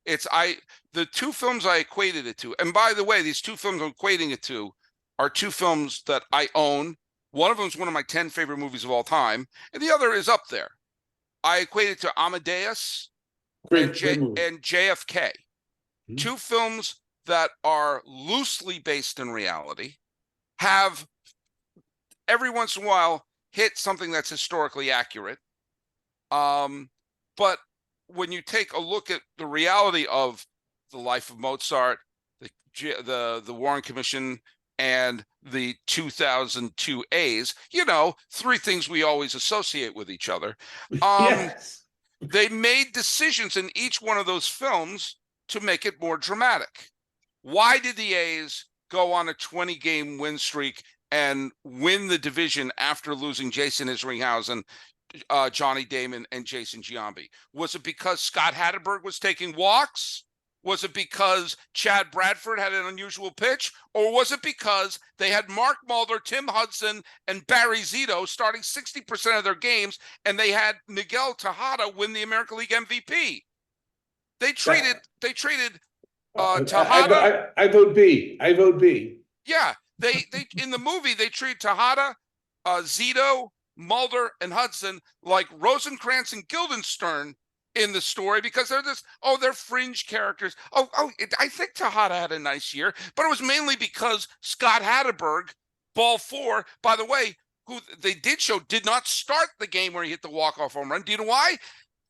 The two films I equated it to, and by the way, these two films I'm equating it to are two films that I own. One of them is one of my 10 favorite movies of all time, and the other is up there. I equate it to Amadeus and JFK. Two films that are loosely based in reality, have every once in a while hit something that's historically accurate. But when you take a look at the reality of the life of Mozart, the Warren Commission, and the 2002 A's, three things we always associate with each other. Yes. They made decisions in each one of those films to make it more dramatic. Why did the A's go on a 20-game win streak and win the division after losing Jason Isringhausen, Johnny Damon, and Jason Giambi? Was it because Scott Hatteberg was taking walks? Was it because Chad Bradford had an unusual pitch? Or was it because they had Mark Mulder, Tim Hudson, and Barry Zito starting 60% of their games, and they had Miguel Tejada win the American League MVP? They traded I, Tejada. I vote B. I vote B. Yeah, they in the movie they treat Tejada, Zito, Mulder, and Hudson like Rosencrantz and Guildenstern in the story because they're fringe characters. I think Tejada had a nice year, but it was mainly because Scott Hatterberg, ball four, by the way, who they did show did not start the game where he hit the walk-off home run. Do you know why?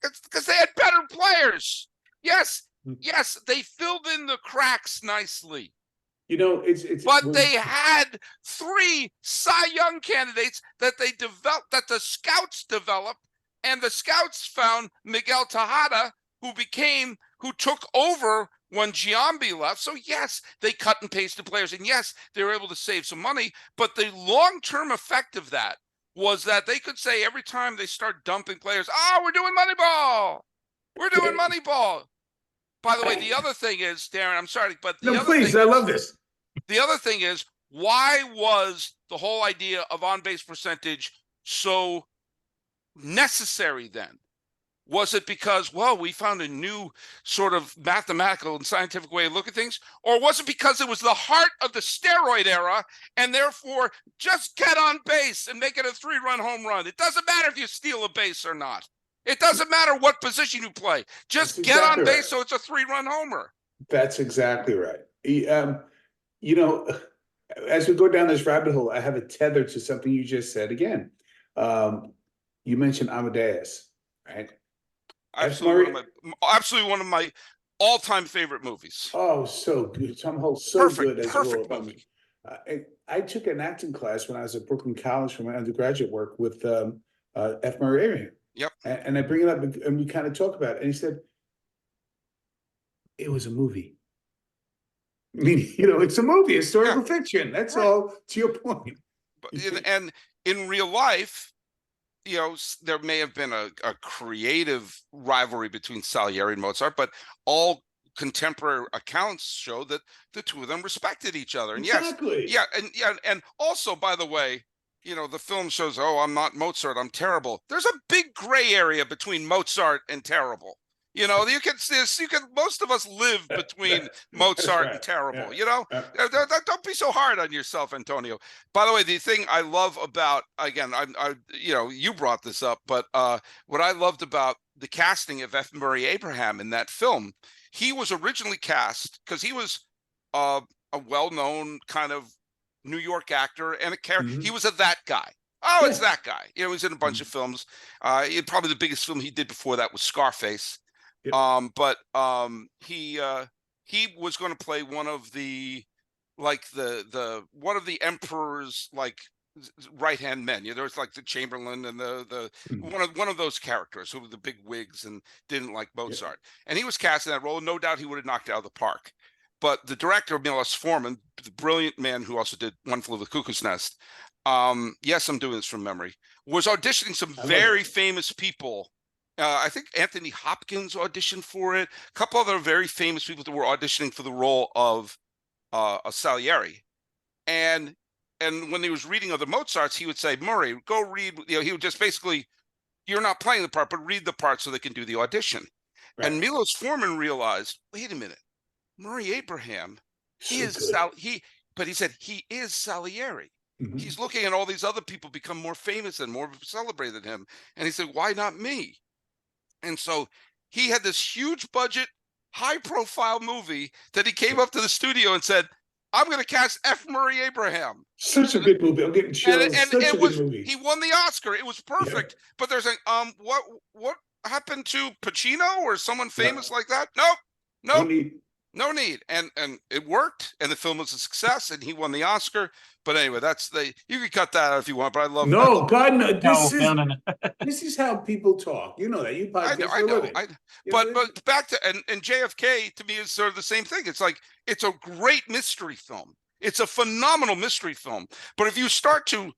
It's because they had better players. Yes, they filled in the cracks nicely. But they had 3 Cy Young candidates that they developed, that the scouts developed, and the scouts found Miguel Tejada, who took over when Giambi left. So yes, they cut and pasted players, and yes, they were able to save some money. But the long-term effect of that was that they could say every time they start dumping players, we're doing Moneyball. We're doing Moneyball. By the way, the other thing is, Darren, I'm sorry, but I love this. The other thing is, why was the whole idea of on-base percentage so necessary then? Was it because, we found a new sort of mathematical and scientific way of looking at things? Or was it because it was the heart of the steroid era and therefore just get on base and make it a 3-run home run? It doesn't matter if you steal a base or not. It doesn't matter what position you play. Just get on base so it's a 3-run homer. That's exactly right. As we go down this rabbit hole, I have a tether to something you just said again. You mentioned Amadeus, right? Absolutely one of my all-time favorite movies. Oh, so good. Somehow so good. Perfect movie. I took an acting class when I was at Brooklyn College for my undergraduate work with F. Murray Abraham. Yep. And I bring it up and we kind of talk about it. And he said, it was a movie. I mean, it's a movie, historical fiction. That's all, to your point. And in real life, there may have been a creative rivalry between Salieri and Mozart, but all contemporary accounts show that the two of them respected each other. And exactly. And also, by the way, the film shows, I'm not Mozart, I'm terrible. There's a big gray area between Mozart and terrible. Most of us live between Mozart and terrible. Don't be so hard on yourself, Antonio. By the way, the thing I love about, again, you brought this up, but what I loved about the casting of F. Murray Abraham in that film, he was originally cast because he was a well-known kind of New York actor and a character. Mm-hmm. He was that guy. It's that guy. He was in a bunch of films. Probably the biggest film he did before that was Scarface. Yep. He was going to play one of the one of the emperor's right-hand men. There was the Chamberlain and the one of those characters who were the big wigs and didn't like Mozart. Yeah. And he was cast in that role. No doubt he would have knocked it out of the park. But the director, Milos Forman, the brilliant man who also did One Flew Over the Cuckoo's Nest, yes, I'm doing this from memory, was auditioning some very famous people. I think Anthony Hopkins auditioned for it. A couple other very famous people that were auditioning for the role of Salieri. And when he was reading other Mozarts, he would say, Murray, go read, he would just basically, you're not playing the part, but read the part so they can do the audition. Right. And Milos Forman realized, wait a minute, Murray Abraham, but he said he is Salieri. Mm-hmm. He's looking at all these other people become more famous and more celebrated than him. And he said, why not me? And so he had this huge budget, high profile movie that he came up to the studio and said, I'm going to cast F. Murray Abraham. Such a good movie. I'm getting chills. And Such a good movie. He won the Oscar. It was perfect. Yeah. But there's what happened to Pacino or someone famous like that? Nope. No need. And it worked, and the film was a success, and he won the Oscar. But anyway, you can cut that out if you want, but I love no. This is how people talk. You know that. You podcast I know. But back to and JFK to me is sort of the same thing. It's a great mystery film. It's a phenomenal mystery film. But if you start to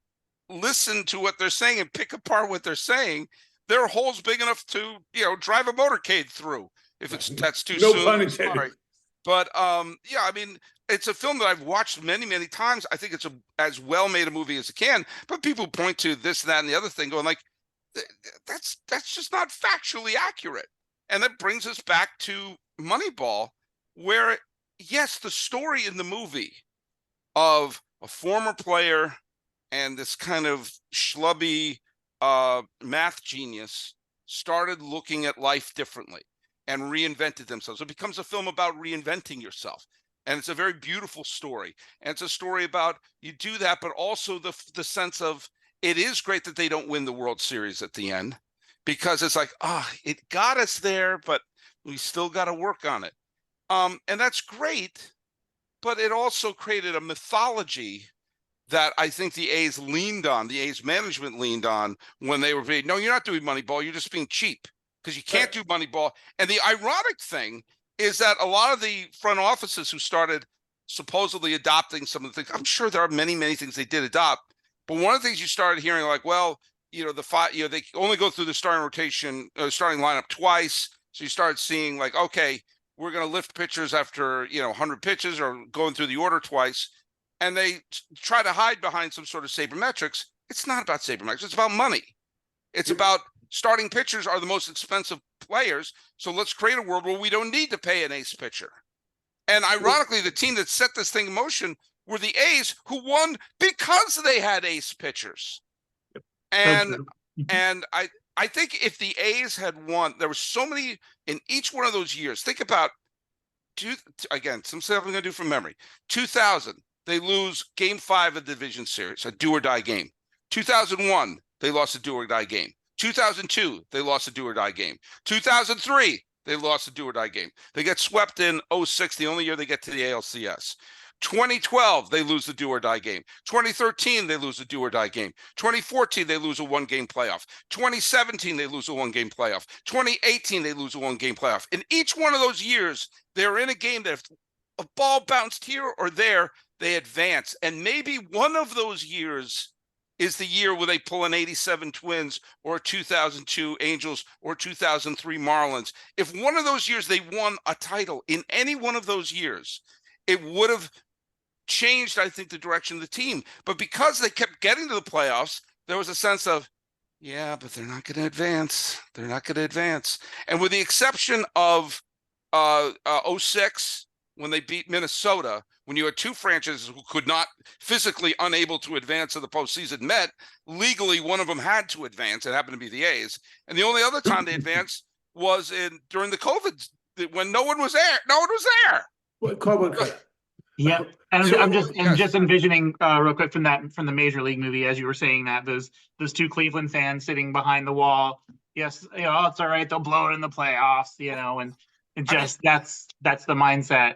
listen to what they're saying and pick apart what they're saying, there are holes big enough to drive a motorcade through. If that's too soon. No pun intended. Sorry. But it's a film that I've watched many, many times. I think it's as well made a movie as it can. But people point to this, that, and the other thing, going that's just not factually accurate. And that brings us back to Moneyball, where, yes, the story in the movie of a former player and this kind of schlubby math genius started looking at life differently and reinvented themselves. It becomes a film about reinventing yourself. And it's a very beautiful story. And it's a story about you do that, but also the sense of it is great that they don't win the World Series at the end, because it's like, it got us there, but we still got to work on it. And that's great, but it also created a mythology that I think the A's leaned on, the A's management leaned on when they were being, no, you're not doing Moneyball, you're just being cheap because you can't do Moneyball. And the ironic thing is that a lot of the front offices who started supposedly adopting some of the things, I'm sure there are many, many things they did adopt, but one of the things you started hearing, like, well, they only go through the starting rotation, starting lineup twice. So you started seeing like, okay, we're going to lift pitchers after, 100 pitches or going through the order twice. And they try to hide behind some sort of sabermetrics. It's not about sabermetrics. It's about money. It's about starting pitchers are the most expensive players. So let's create a world where we don't need to pay an ace pitcher. And ironically, the team that set this thing in motion were the A's, who won because they had ace pitchers. And I think if the A's had won, there were so many in each one of those years. Think about some stuff I'm going to do from memory. 2000. They lose Game 5 of the Division Series, a do-or-die game. 2001, they lost a do-or-die game. 2002, they lost a do-or-die game. 2003, they lost a do-or-die game. They get swept in 06, the only year they get to the ALCS. 2012, they lose the do-or-die game. 2013, they lose a do-or-die game. 2014, they lose a one-game playoff. 2017, they lose a one-game playoff. 2018, they lose a one-game playoff. In each one of those years, they're in a game that if a ball bounced here or there, they advance. And maybe one of those years is the year where they pull an 87 Twins or 2002 Angels or 2003 Marlins. If one of those years they won a title in any one of those years, it would have changed, I think, the direction of the team. But because they kept getting to the playoffs, there was a sense of, yeah, but they're not going to advance. They're not going to advance. And with the exception of 06, when they beat Minnesota, when you had two franchises who could not, physically unable to advance to the postseason, met legally, one of them had to advance. It happened to be the A's. And the only other time they advanced was during the COVID, when no one was there. No one was there. Yeah, and So, I'm just envisioning real quick from the Major League movie, as you were saying that, those two Cleveland fans sitting behind the wall. Yes, it's all right. They'll blow it in the playoffs, and just that's the mindset.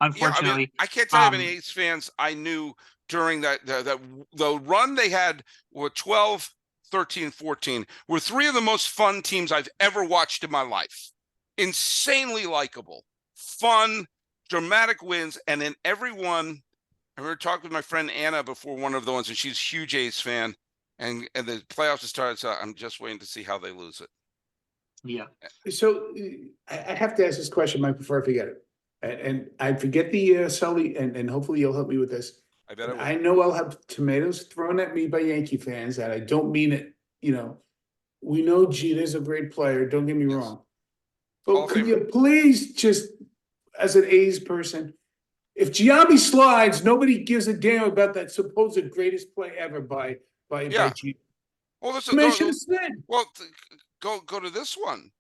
Unfortunately, I can't tell you how many A's fans I knew during the run they had with 12, 13, 14 were three of the most fun teams I've ever watched in my life. Insanely likable, fun, dramatic wins, and then everyone. I remember talking with my friend Anna before one of the ones, and she's a huge A's fan, and the playoffs have started. So I'm just waiting to see how they lose it. Yeah. So I have to ask this question, Mike, before I forget it. And I forget the Sully, and hopefully you'll help me with this. I bet I know I'll have tomatoes thrown at me by Yankee fans, and I don't mean it. We know Jeter's a great player. Don't get me wrong. But could you please just, as an A's person, if Giambi slides, nobody gives a damn about that supposed greatest play ever by Jeter. Well, listen, well, go to this one.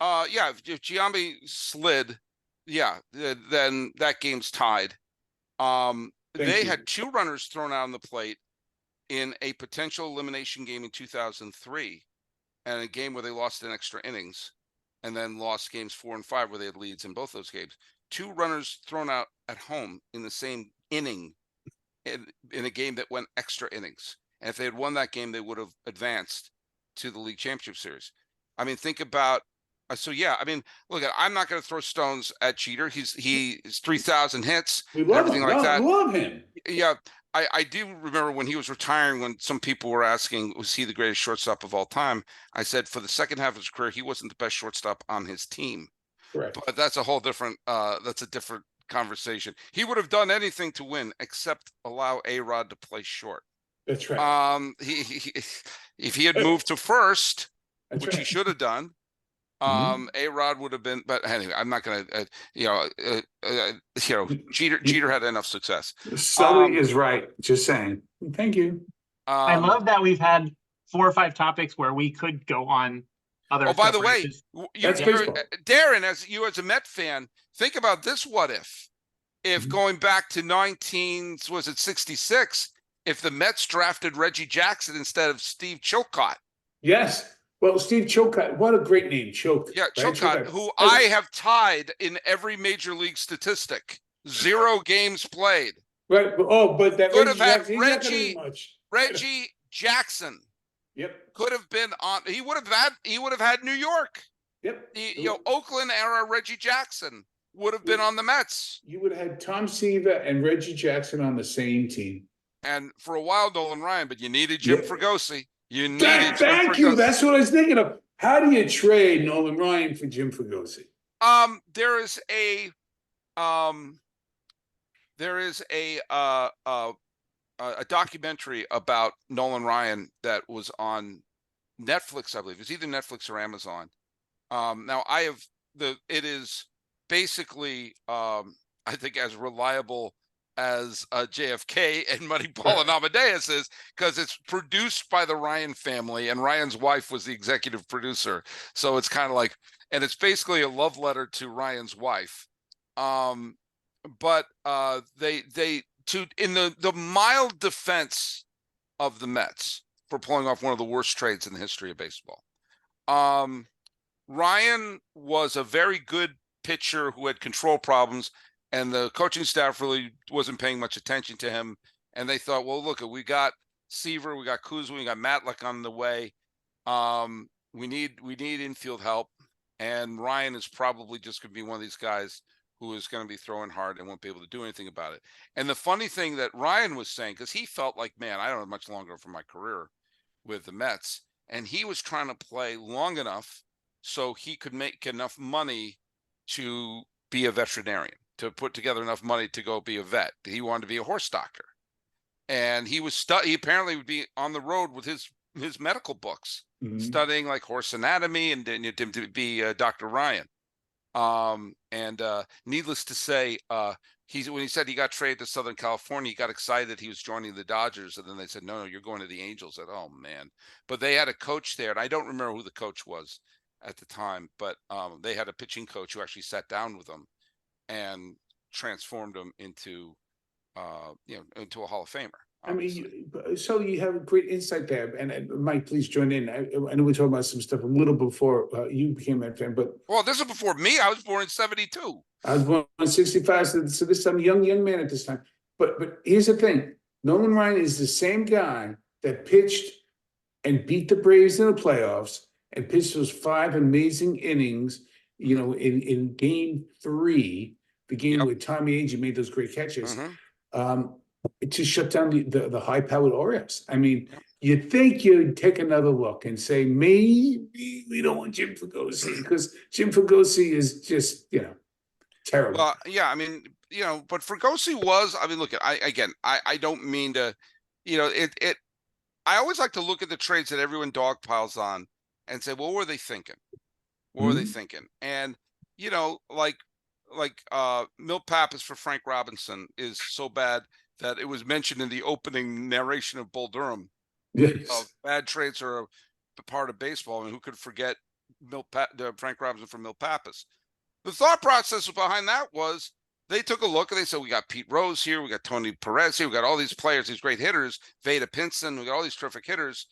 If Giambi slid, then that game's tied. They had two runners thrown out on the plate in a potential elimination game in 2003, and a game where they lost in extra innings, and then lost games 4 and 5 where they had leads in both those games. Two runners thrown out at home in the same inning in a game that went extra innings. And if they had won that game, they would have advanced to the league championship series. I mean, think about, look, I'm not going to throw stones at Jeter. He's 3,000 hits, everything like that. We love him. Yeah. I do remember when he was retiring, when some people were asking, was he the greatest shortstop of all time? I said, for the second half of his career, he wasn't the best shortstop on his team. Correct. But that's a whole different, that's a different conversation. He would have done anything to win except allow A-Rod to play short. That's right. If he had moved to first, which he should have done, A-Rod would have been, but anyway, I'm not going to, Jeter had enough success. Sully is right. Just saying. Thank you. I love that we've had 4 or 5 topics where we could go on other. Oh, by the way, separations. That's baseball. Darren, as a Met fan, think about this: what if going back to 66, if the Mets drafted Reggie Jackson instead of Steve Chilcott? Yes. Well, Steve Chilcott, what a great name, Chilcott. Yeah, right? Chilcott, who I have tied in every major league statistic. 0 games played. Right. But that Could have had Reggie Jackson. Yep. Could have been on. He would have had New York. Yep. Oakland era Reggie Jackson would have been on the Mets. You would have had Tom Seaver and Reggie Jackson on the same team. And for a while, Nolan Ryan, but you needed Jim Fregosi. Thank you. That's what I was thinking of. How do you trade Nolan Ryan for Jim Fregosi? There is a documentary about Nolan Ryan that was on Netflix, I believe. It's either Netflix or Amazon. Now it is basically I think as reliable as JFK and Moneyball and Amadeus is, because it's produced by the Ryan family, and Ryan's wife was the executive producer. So it's kind of like, and it's basically a love letter to Ryan's wife. But in the mild defense of the Mets for pulling off one of the worst trades in the history of baseball, Ryan was a very good pitcher who had control problems, and the coaching staff really wasn't paying much attention to him. And they thought, well, look, we got Seaver, we got Kuzma, we got Matlack on the way. We need infield help, and Ryan is probably just going to be one of these guys who is going to be throwing hard and won't be able to do anything about it. And the funny thing that Ryan was saying, because he felt like, man, I don't have much longer for my career with the Mets, and he was trying to play long enough so he could make enough money to be a veterinarian, to put together enough money to go be a vet. He wanted to be a horse doctor. And he was he apparently would be on the road with his medical books, studying like horse anatomy, and then to be Dr. Ryan. Needless to say, when he said he got traded to Southern California, he got excited he was joining the Dodgers, and then they said, no, you're going to the Angels. I said, oh man. But they had a coach there, and I don't remember who the coach was at the time, but they had a pitching coach who actually sat down with them and transformed him into into a Hall of Famer. Obviously. I mean, so you have a great insight there, and Mike, please join in. I know we're talking about some stuff a little before you became a fan, but this is before me. I was born in '72. I was born in '65, so this I'm a young man at this time. But here's the thing: Nolan Ryan is the same guy that pitched and beat the Braves in the playoffs, and pitched those 5 amazing innings. In Game 3, the game where Tommy Agee made those great catches. To shut down the high-powered Orioles. I mean, you'd think you'd take another look and say, maybe we don't want Jim Fregosi, because Jim Fregosi is just, terrible. Well, yeah, I mean, but Fregosi was, I mean, look, I don't mean to, I always like to look at the trades that everyone dogpiles on and say, what were they thinking? What were they thinking? And, like Milt Pappas for Frank Robinson is so bad that it was mentioned in the opening narration of Bull Durham. Yes. Of bad trades are a part of baseball. I mean, who could forget Frank Robinson from Milt Pappas? The thought process behind that was they took a look and they said, we got Pete Rose here, we got Tony Perez here, we got all these players, these great hitters, Vada Pinson, we got all these terrific hitters.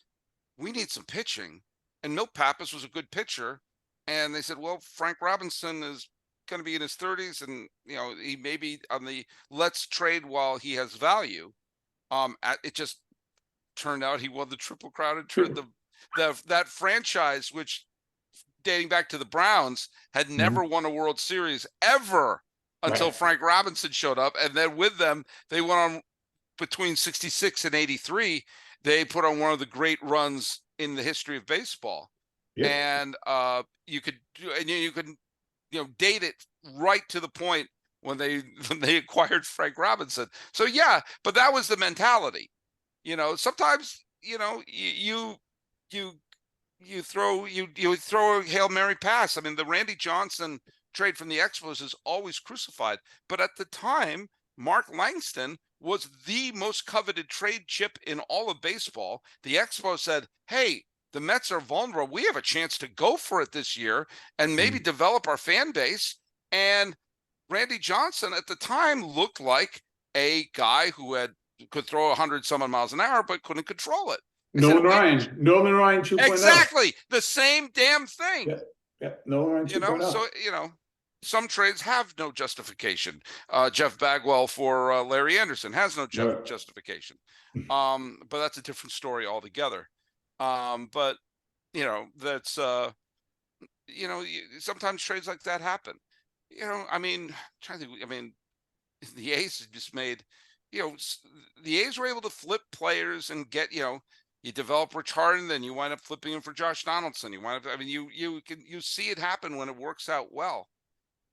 We need some pitching. And Milt Pappas was a good pitcher. And they said, well, Frank Robinson is going to be in his 30s, and he may be on the let's trade while he has value. It just turned out he won the Triple Crown and that franchise, which dating back to the Browns, had never won a World Series ever until Frank Robinson showed up, and then with them they went on between 66 and 83. They put on one of the great runs in the history of baseball. And you could date it right to the point when they acquired Frank Robinson. So yeah, but that was the mentality. Sometimes you you throw a Hail Mary pass. I mean, the Randy Johnson trade from the Expos is always crucified, but at the time, Mark Langston was the most coveted trade chip in all of baseball. The Expos said, "Hey, the Mets are vulnerable. We have a chance to go for it this year and maybe develop our fan base." And Randy Johnson at the time looked like a guy who could throw 100 some odd miles an hour, but couldn't control it. Nolan Ryan 2.0. Exactly the same damn thing. Yeah, Nolan Ryan 2.0. So some trades have no justification. Jeff Bagwell for Larry Anderson has no justification. But that's a different story altogether. But that's sometimes trades like that happen. I mean, the A's just made, the A's were able to flip players and get, you develop Rich Harden, then you wind up flipping him for Josh Donaldson. You wind up, you see it happen when it works out well.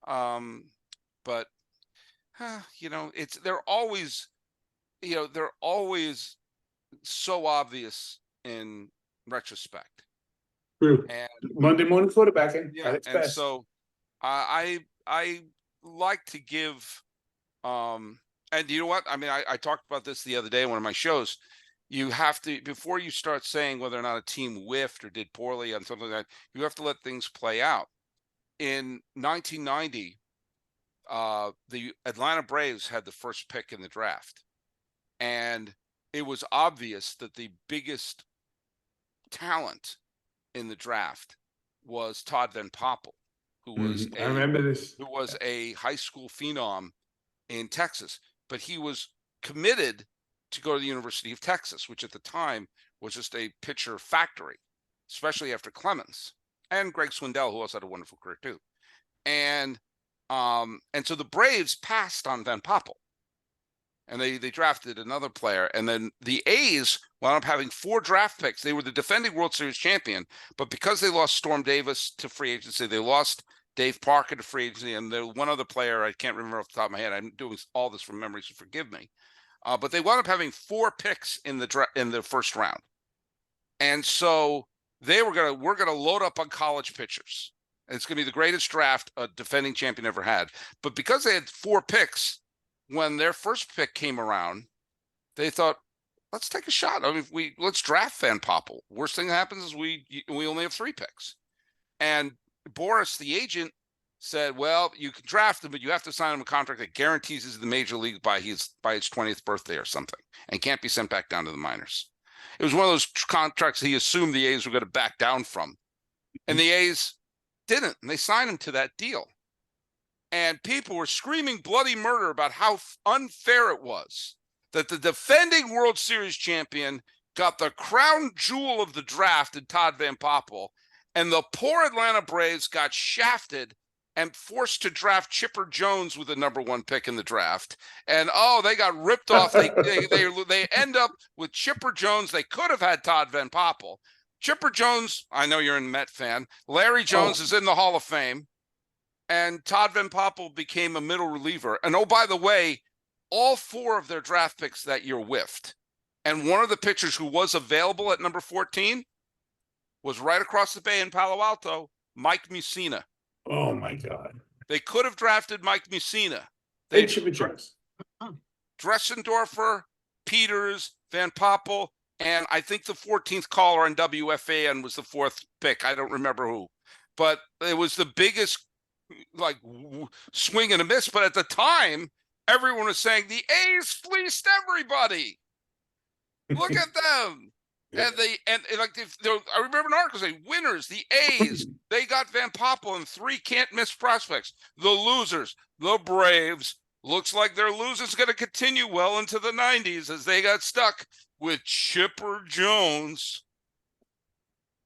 But they're always so obvious in retrospect. True. And Monday morning quarterbacking. Yeah, and best. So I like to give, and you know what? I mean, I talked about this the other day in one of my shows. You have to, before you start saying whether or not a team whiffed or did poorly on something like that, you have to let things play out. In 1990, the Atlanta Braves had the first pick in the draft, and it was obvious that the biggest talent in the draft was Todd Van Poppel, who was I remember this. Who was a high school phenom in Texas, but he was committed to go to the University of Texas, which at the time was just a pitcher factory, especially after Clemens and Greg Swindell, who also had a wonderful career too. And so the Braves passed on Van Poppel, and they drafted another player. And then the A's wound up having 4 draft picks. They were the defending World Series champion, but because they lost Storm Davis to free agency, they lost Dave Parker to free agency, and there was one other player I can't remember off the top of my head. I'm doing all this from memory, so forgive me. But they wound up having 4 picks in the first round, and so we're gonna load up on college pitchers. It's gonna be the greatest draft a defending champion ever had. But because they had 4 picks, when their first pick came around, they thought, let's take a shot. I mean, let's draft Van Poppel. Worst thing that happens is we only have 3 picks. And Boris, the agent, said, well, you can draft him, but you have to sign him a contract that guarantees he's in the major league by his 20th birthday or something, and can't be sent back down to the minors. It was one of those contracts he assumed the A's were going to back down from. And the A's didn't, and they signed him to that deal. And people were screaming bloody murder about how unfair it was that the defending World Series champion got the crown jewel of the draft in Todd Van Poppel, and the poor Atlanta Braves got shafted and forced to draft Chipper Jones with the number 1 pick in the draft. And they got ripped off. They end up with Chipper Jones. They could have had Todd Van Poppel. Chipper Jones, I know you're a Met fan. Larry Jones is in the Hall of Fame. And Todd Van Poppel became a middle reliever. And by the way, all 4 of their draft picks that year whiffed. And one of the pitchers who was available at number 14 was right across the bay in Palo Alto, Mike Mussina. Oh my God! They could have drafted Mike Mussina. They should be dressed. Dressendorfer, Peters, Van Poppel, and I think the 14th caller on WFAN was the 4th pick. I don't remember who, but it was the biggest swing and a miss. But at the time, everyone was saying the A's fleeced everybody. Look at them. I remember an article saying, winners, the A's, they got Van Poppel and 3 can't miss prospects. The losers, the Braves, looks like their losers going to continue well into the 90s as they got stuck with Chipper Jones.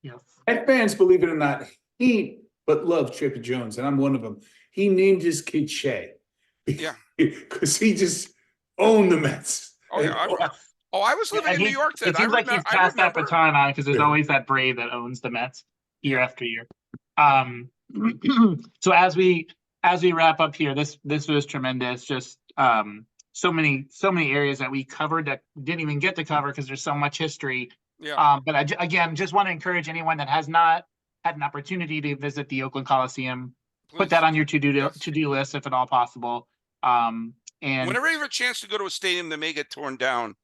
Yes. Met fans, believe it or not, but love Chipper Jones, and I'm one of them. He named his kid Shea. Yeah. Because he just owned the Mets. Oh, yeah. I was living in New York then. It seems like he's passed that baton on because there's always that Brave that owns the Mets year after year. So as we wrap up here, this was tremendous. Just so many areas that we covered that didn't even get to cover because there's so much history. Yeah. But again, just want to encourage anyone that has not had an opportunity to visit the Oakland Coliseum, put that Please. on your Yes. to-do list if at all possible. And Whenever you have a chance to go to a stadium that may get torn down,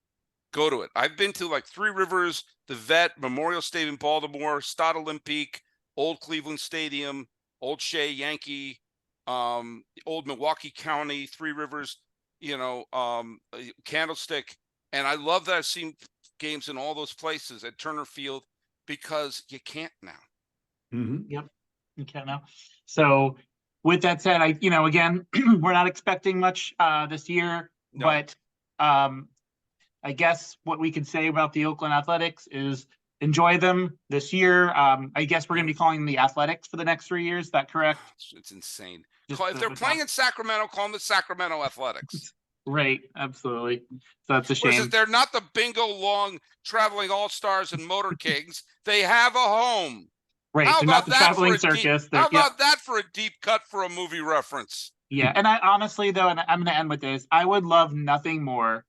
go to it. I've been to like Three Rivers, the Vet, Memorial Stadium, Baltimore, Stade Olympique, Old Cleveland Stadium, Old Shea Yankee, Old Milwaukee County, Three Rivers, Candlestick. And I love that I've seen games in all those places at Turner Field because you can't now. Yep, you can't now. So with that said, again, we're not expecting much this year, No. but I guess what we could say about the Oakland Athletics is enjoy them this year. I guess we're going to be calling them the Athletics for the next 3 years. Is that correct? It's insane. Just If they're playing in Sacramento, call them the Sacramento Athletics. Right, absolutely. So that's a Whereas shame. if they're not the bingo long traveling all-stars and motor kings, they have a home. Right, How they're not about the that traveling for a circus. deep, how about that for a deep cut for a movie reference? Yeah, and I honestly though, and I'm going to end with this, I would love nothing more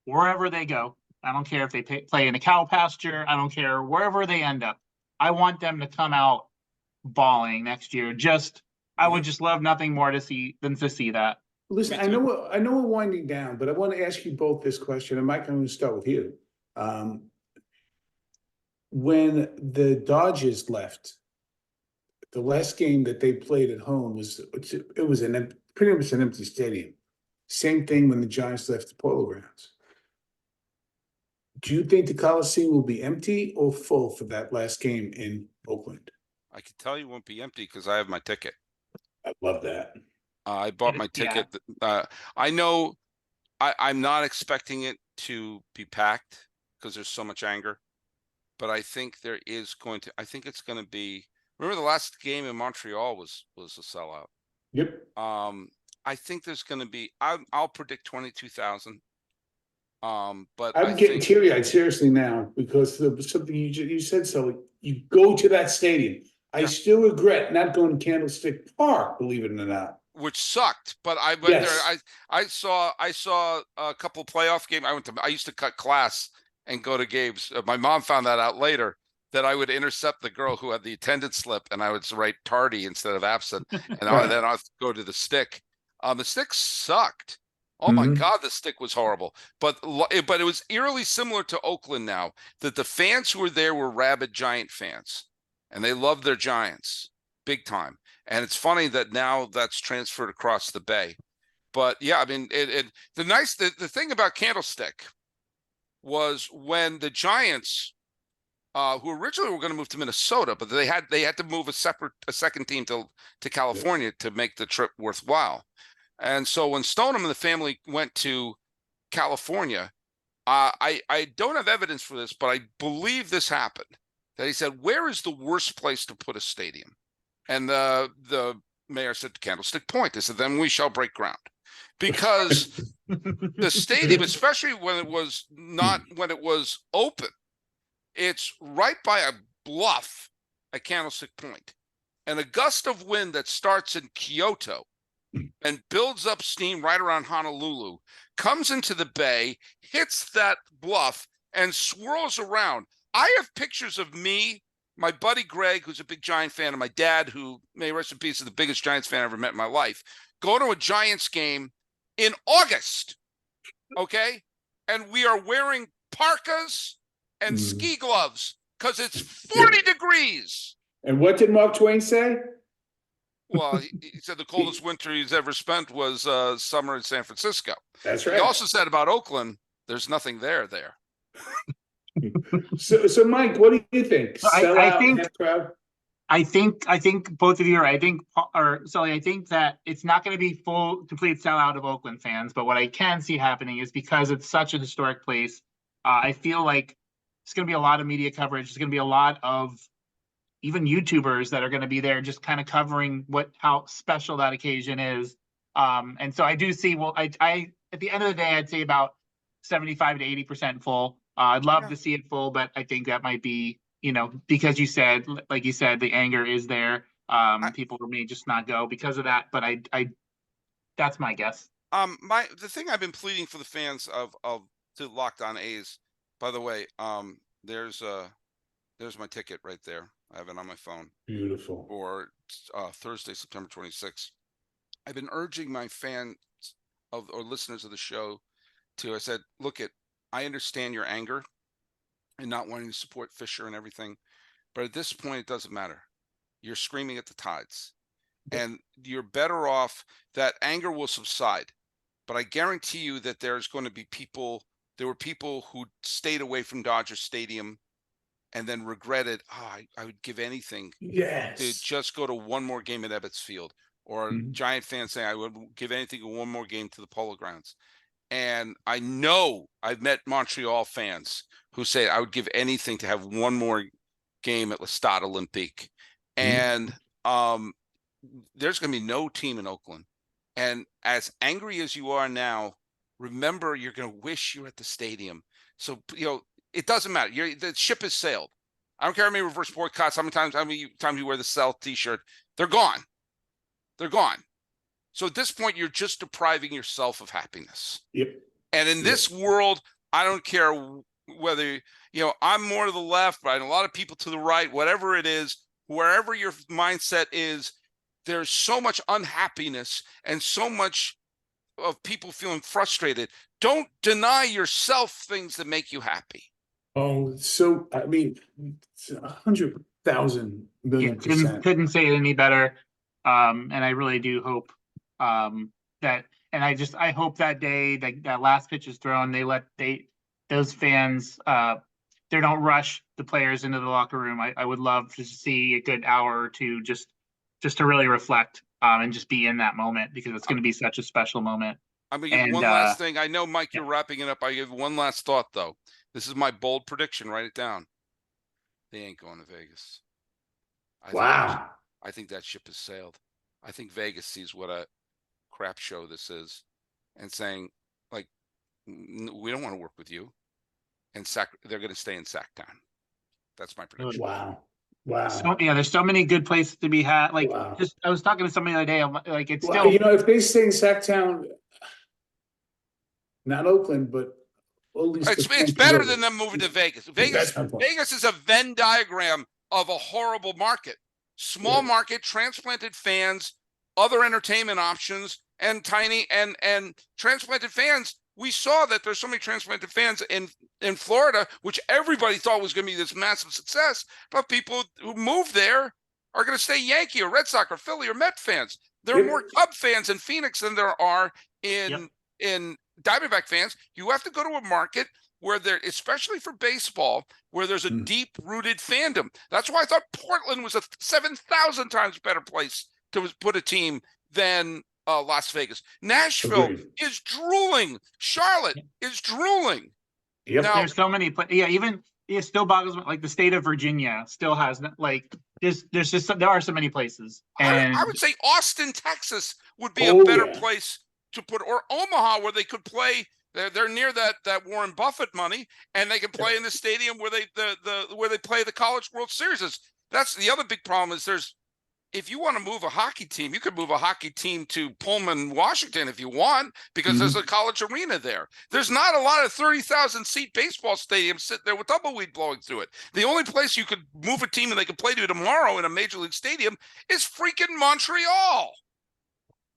wherever they go. I don't care if they play in a cow pasture. I don't care wherever they end up. I want them to come out bawling next year. I would just love nothing more to see than to see that. Listen, I know we're winding down, but I want to ask you both this question, and Mike, I'm going to start with you. When the Dodgers left, the last game that they played at home was pretty much an empty stadium. Same thing when the Giants left the Polo Grounds. Do you think the Coliseum will be empty or full for that last game in Oakland? I can tell you it won't be empty because I have my ticket. I love that. I bought my ticket. I know I'm not expecting it to be packed because there's so much anger, but I think I think it's going to be, remember the last game in Montreal was a sellout. Yep. I think there's going to be, I'll predict 22,000. But I'm getting teary-eyed seriously now because something you said, Sully. You go to that stadium. I still regret not going to Candlestick Park, believe it or not. Which sucked, but I went there. I saw a couple playoff games. I used to cut class and go to games. My mom found that out later, that I would intercept the girl who had the attendance slip and I would write tardy instead of absent. And then I'd go to the stick. The stick sucked. Oh my God, the stick was horrible. But it was eerily similar to Oakland now, that the fans who were there were rabid Giant fans and they loved their Giants big time. And it's funny that now that's transferred across the bay. But yeah, I mean, the thing about Candlestick was when the Giants, who originally were going to move to Minnesota, but they had to move a second team to California to make the trip worthwhile. And so when Stoneham and the family went to California, I don't have evidence for this, but I believe this happened. That he said, "Where is the worst place to put a stadium?" And the mayor said, "Candlestick Point." They said, "Then we shall break ground," because the stadium, especially when it was open, it's right by a bluff at Candlestick Point, and a gust of wind that starts in Kyoto and builds up steam right around Honolulu comes into the bay, hits that bluff, and swirls around. I have pictures of me, my buddy Greg, who's a big Giant fan, and my dad, who, may rest in peace, is the biggest Giants fan I ever met in my life, go to a Giants game in August, okay? And we are wearing parkas and ski gloves because it's 40 degrees. And what did Mark Twain say? Well, he said the coldest winter he's ever spent was summer in San Francisco. That's right. He also said about Oakland, there's nothing there. So Mike, what do you think? I think both of you are. Sully, I think that it's not going to be complete sellout of Oakland fans. But what I can see happening is, because it's such a historic place, I feel like it's going to be a lot of media coverage. There's going to be a lot of even YouTubers that are going to be there, just kind of covering how special that occasion is. And so I do see. Well, I at the end of the day, I'd say about 75 to 80% full. I'd love to see it full, but I think that might be, because like you said, the anger is there. People may just not go because of that, but I that's my guess. The thing I've been pleading for the fans of to Locked On A's, by the way, There's my ticket right there. I have it on my phone Beautiful. for Thursday, September 26th. I've been urging my fans or listeners of the show I said, look, I understand your anger and not wanting to support Fisher and everything, but at this point, it doesn't matter. You're screaming at the tides, and you're better off. That anger will subside, but I guarantee you that there's going to be people. There were people who stayed away from Dodger Stadium and then regretted, I would give anything to just go to one more game at Ebbets Field, or Giant fans saying I would give anything to one more game to the Polo Grounds. And I know I've met Montreal fans who say I would give anything to have one more game at Le Stade Olympique. And there's going to be no team in Oakland. And as angry as you are now, remember, you're going to wish you were at the stadium. So, it doesn't matter. The ship has sailed. I don't care how many reverse boycotts, how many times you wear the Sell t-shirt. They're gone. They're gone. So at this point, you're just depriving yourself of happiness. Yep. And in this world, I don't care whether, I'm more to the left, but a lot of people to the right, whatever it is, wherever your mindset is, there's so much unhappiness and so much of people feeling frustrated. Don't deny yourself things that make you happy. Oh, so, I mean, 100,000 million percent. Couldn't say it any better. And I really do hope that, and I hope that day that last pitch is thrown, those fans, they don't rush the players into the locker room. I would love to see a good hour or two just to really reflect and just be in that moment, because it's going to be such a special moment. I'm going to give one last thing. I know, Mike, you're wrapping it up. I give one last thought, though. This is my bold prediction. Write it down. They ain't going to Vegas. I think that ship has sailed. I think Vegas sees what a crap show this is and saying, like, we don't want to work with you. And they're going to stay in Sacktown. That's my prediction. Wow. So, there's so many good places to be had. Like, I was talking to somebody the other day. I'm like, it's still. If they stay in Sacktown, not Oakland, but at least it's better than them moving to Vegas. Vegas is a Venn diagram of a horrible market. Small market, transplanted fans, other entertainment options, and tiny and transplanted fans. We saw that there's so many transplanted fans in Florida, which everybody thought was going to be this massive success. But people who move there are going to stay Yankee or Red Sox or Philly or Met fans. There are more Cub fans in Phoenix than there are in Diamondback fans. You have to go to a market where there, especially for baseball, where there's a deep-rooted fandom. That's why I thought Portland was a 7,000 times better place to put a team than Las Vegas. Nashville is drooling. Charlotte is drooling. Now, there's so many. It still boggles me. Like the state of Virginia still has there are so many places. And I would say Austin, Texas would be a better place to put, or Omaha, where they could play. They're near that Warren Buffett money, and they can play in the stadium where they play the College World Series. That's the other big problem. Is if you want to move a hockey team, you could move a hockey team to Pullman, Washington, if you want, because there's a college arena there. There's not a lot of 30,000 seat baseball stadiums sitting there with tumbleweed blowing through it. The only place you could move a team and they could play to tomorrow in a major league stadium is freaking Montreal.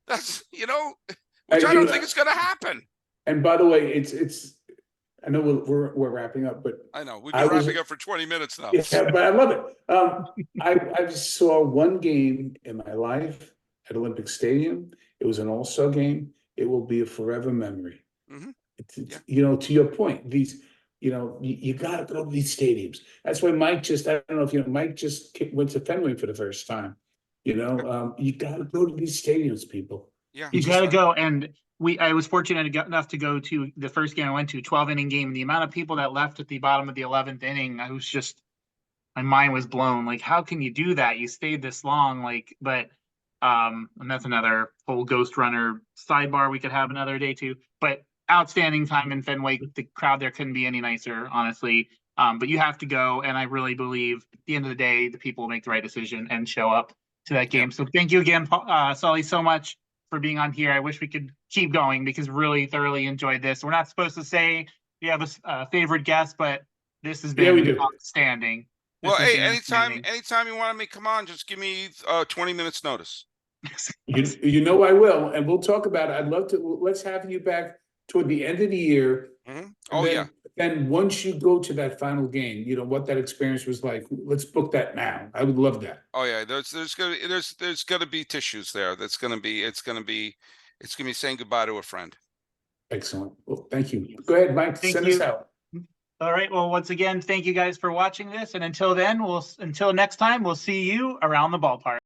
That's which I don't think is going to happen. And by the way, it's. I know we're wrapping up, but I know we've been wrapping up for 20 minutes now. Yeah, but I love it. I saw one game in my life at Olympic Stadium. It was an all-star game. It will be a forever memory. To your point, these, you got to go to these stadiums. That's why Mike I don't know if Mike just went to Fenway for the first time. You got to go to these stadiums, people. Yeah, you got to go. And I was fortunate enough to go to the first game I went to, 12-inning game. And the amount of people that left at the bottom of the 11th inning, my mind was blown. Like, how can you do that? You stayed this long, and that's another whole Ghost Runner sidebar we could have another day too. But outstanding time in Fenway. The crowd there couldn't be any nicer, honestly. But you have to go, and I really believe at the end of the day, the people will make the right decision and show up to that game. So thank you again, Sully, so much for being on here. I wish we could keep going because really thoroughly enjoyed this. We're not supposed to say we have a favorite guest, but This has Yeah, we been do. outstanding. This Well, has hey, been outstanding. anytime you want me, come on, just give me 20 minutes notice. You know I will, and we'll talk about it. I'd love to, let's have you back toward the end of the year. Mhm. And Oh, then, yeah. then once you go to that final game, you know, what that experience was like. Let's book that now. I would love that. Oh, yeah. There's gonna be tissues there. It's gonna be saying goodbye to a friend. Excellent. Well, thank you. Go ahead, Mike, Thank send you. us out. All right. Well, once again, thank you guys for watching this. And until then, until next time, we'll see you around the ballpark.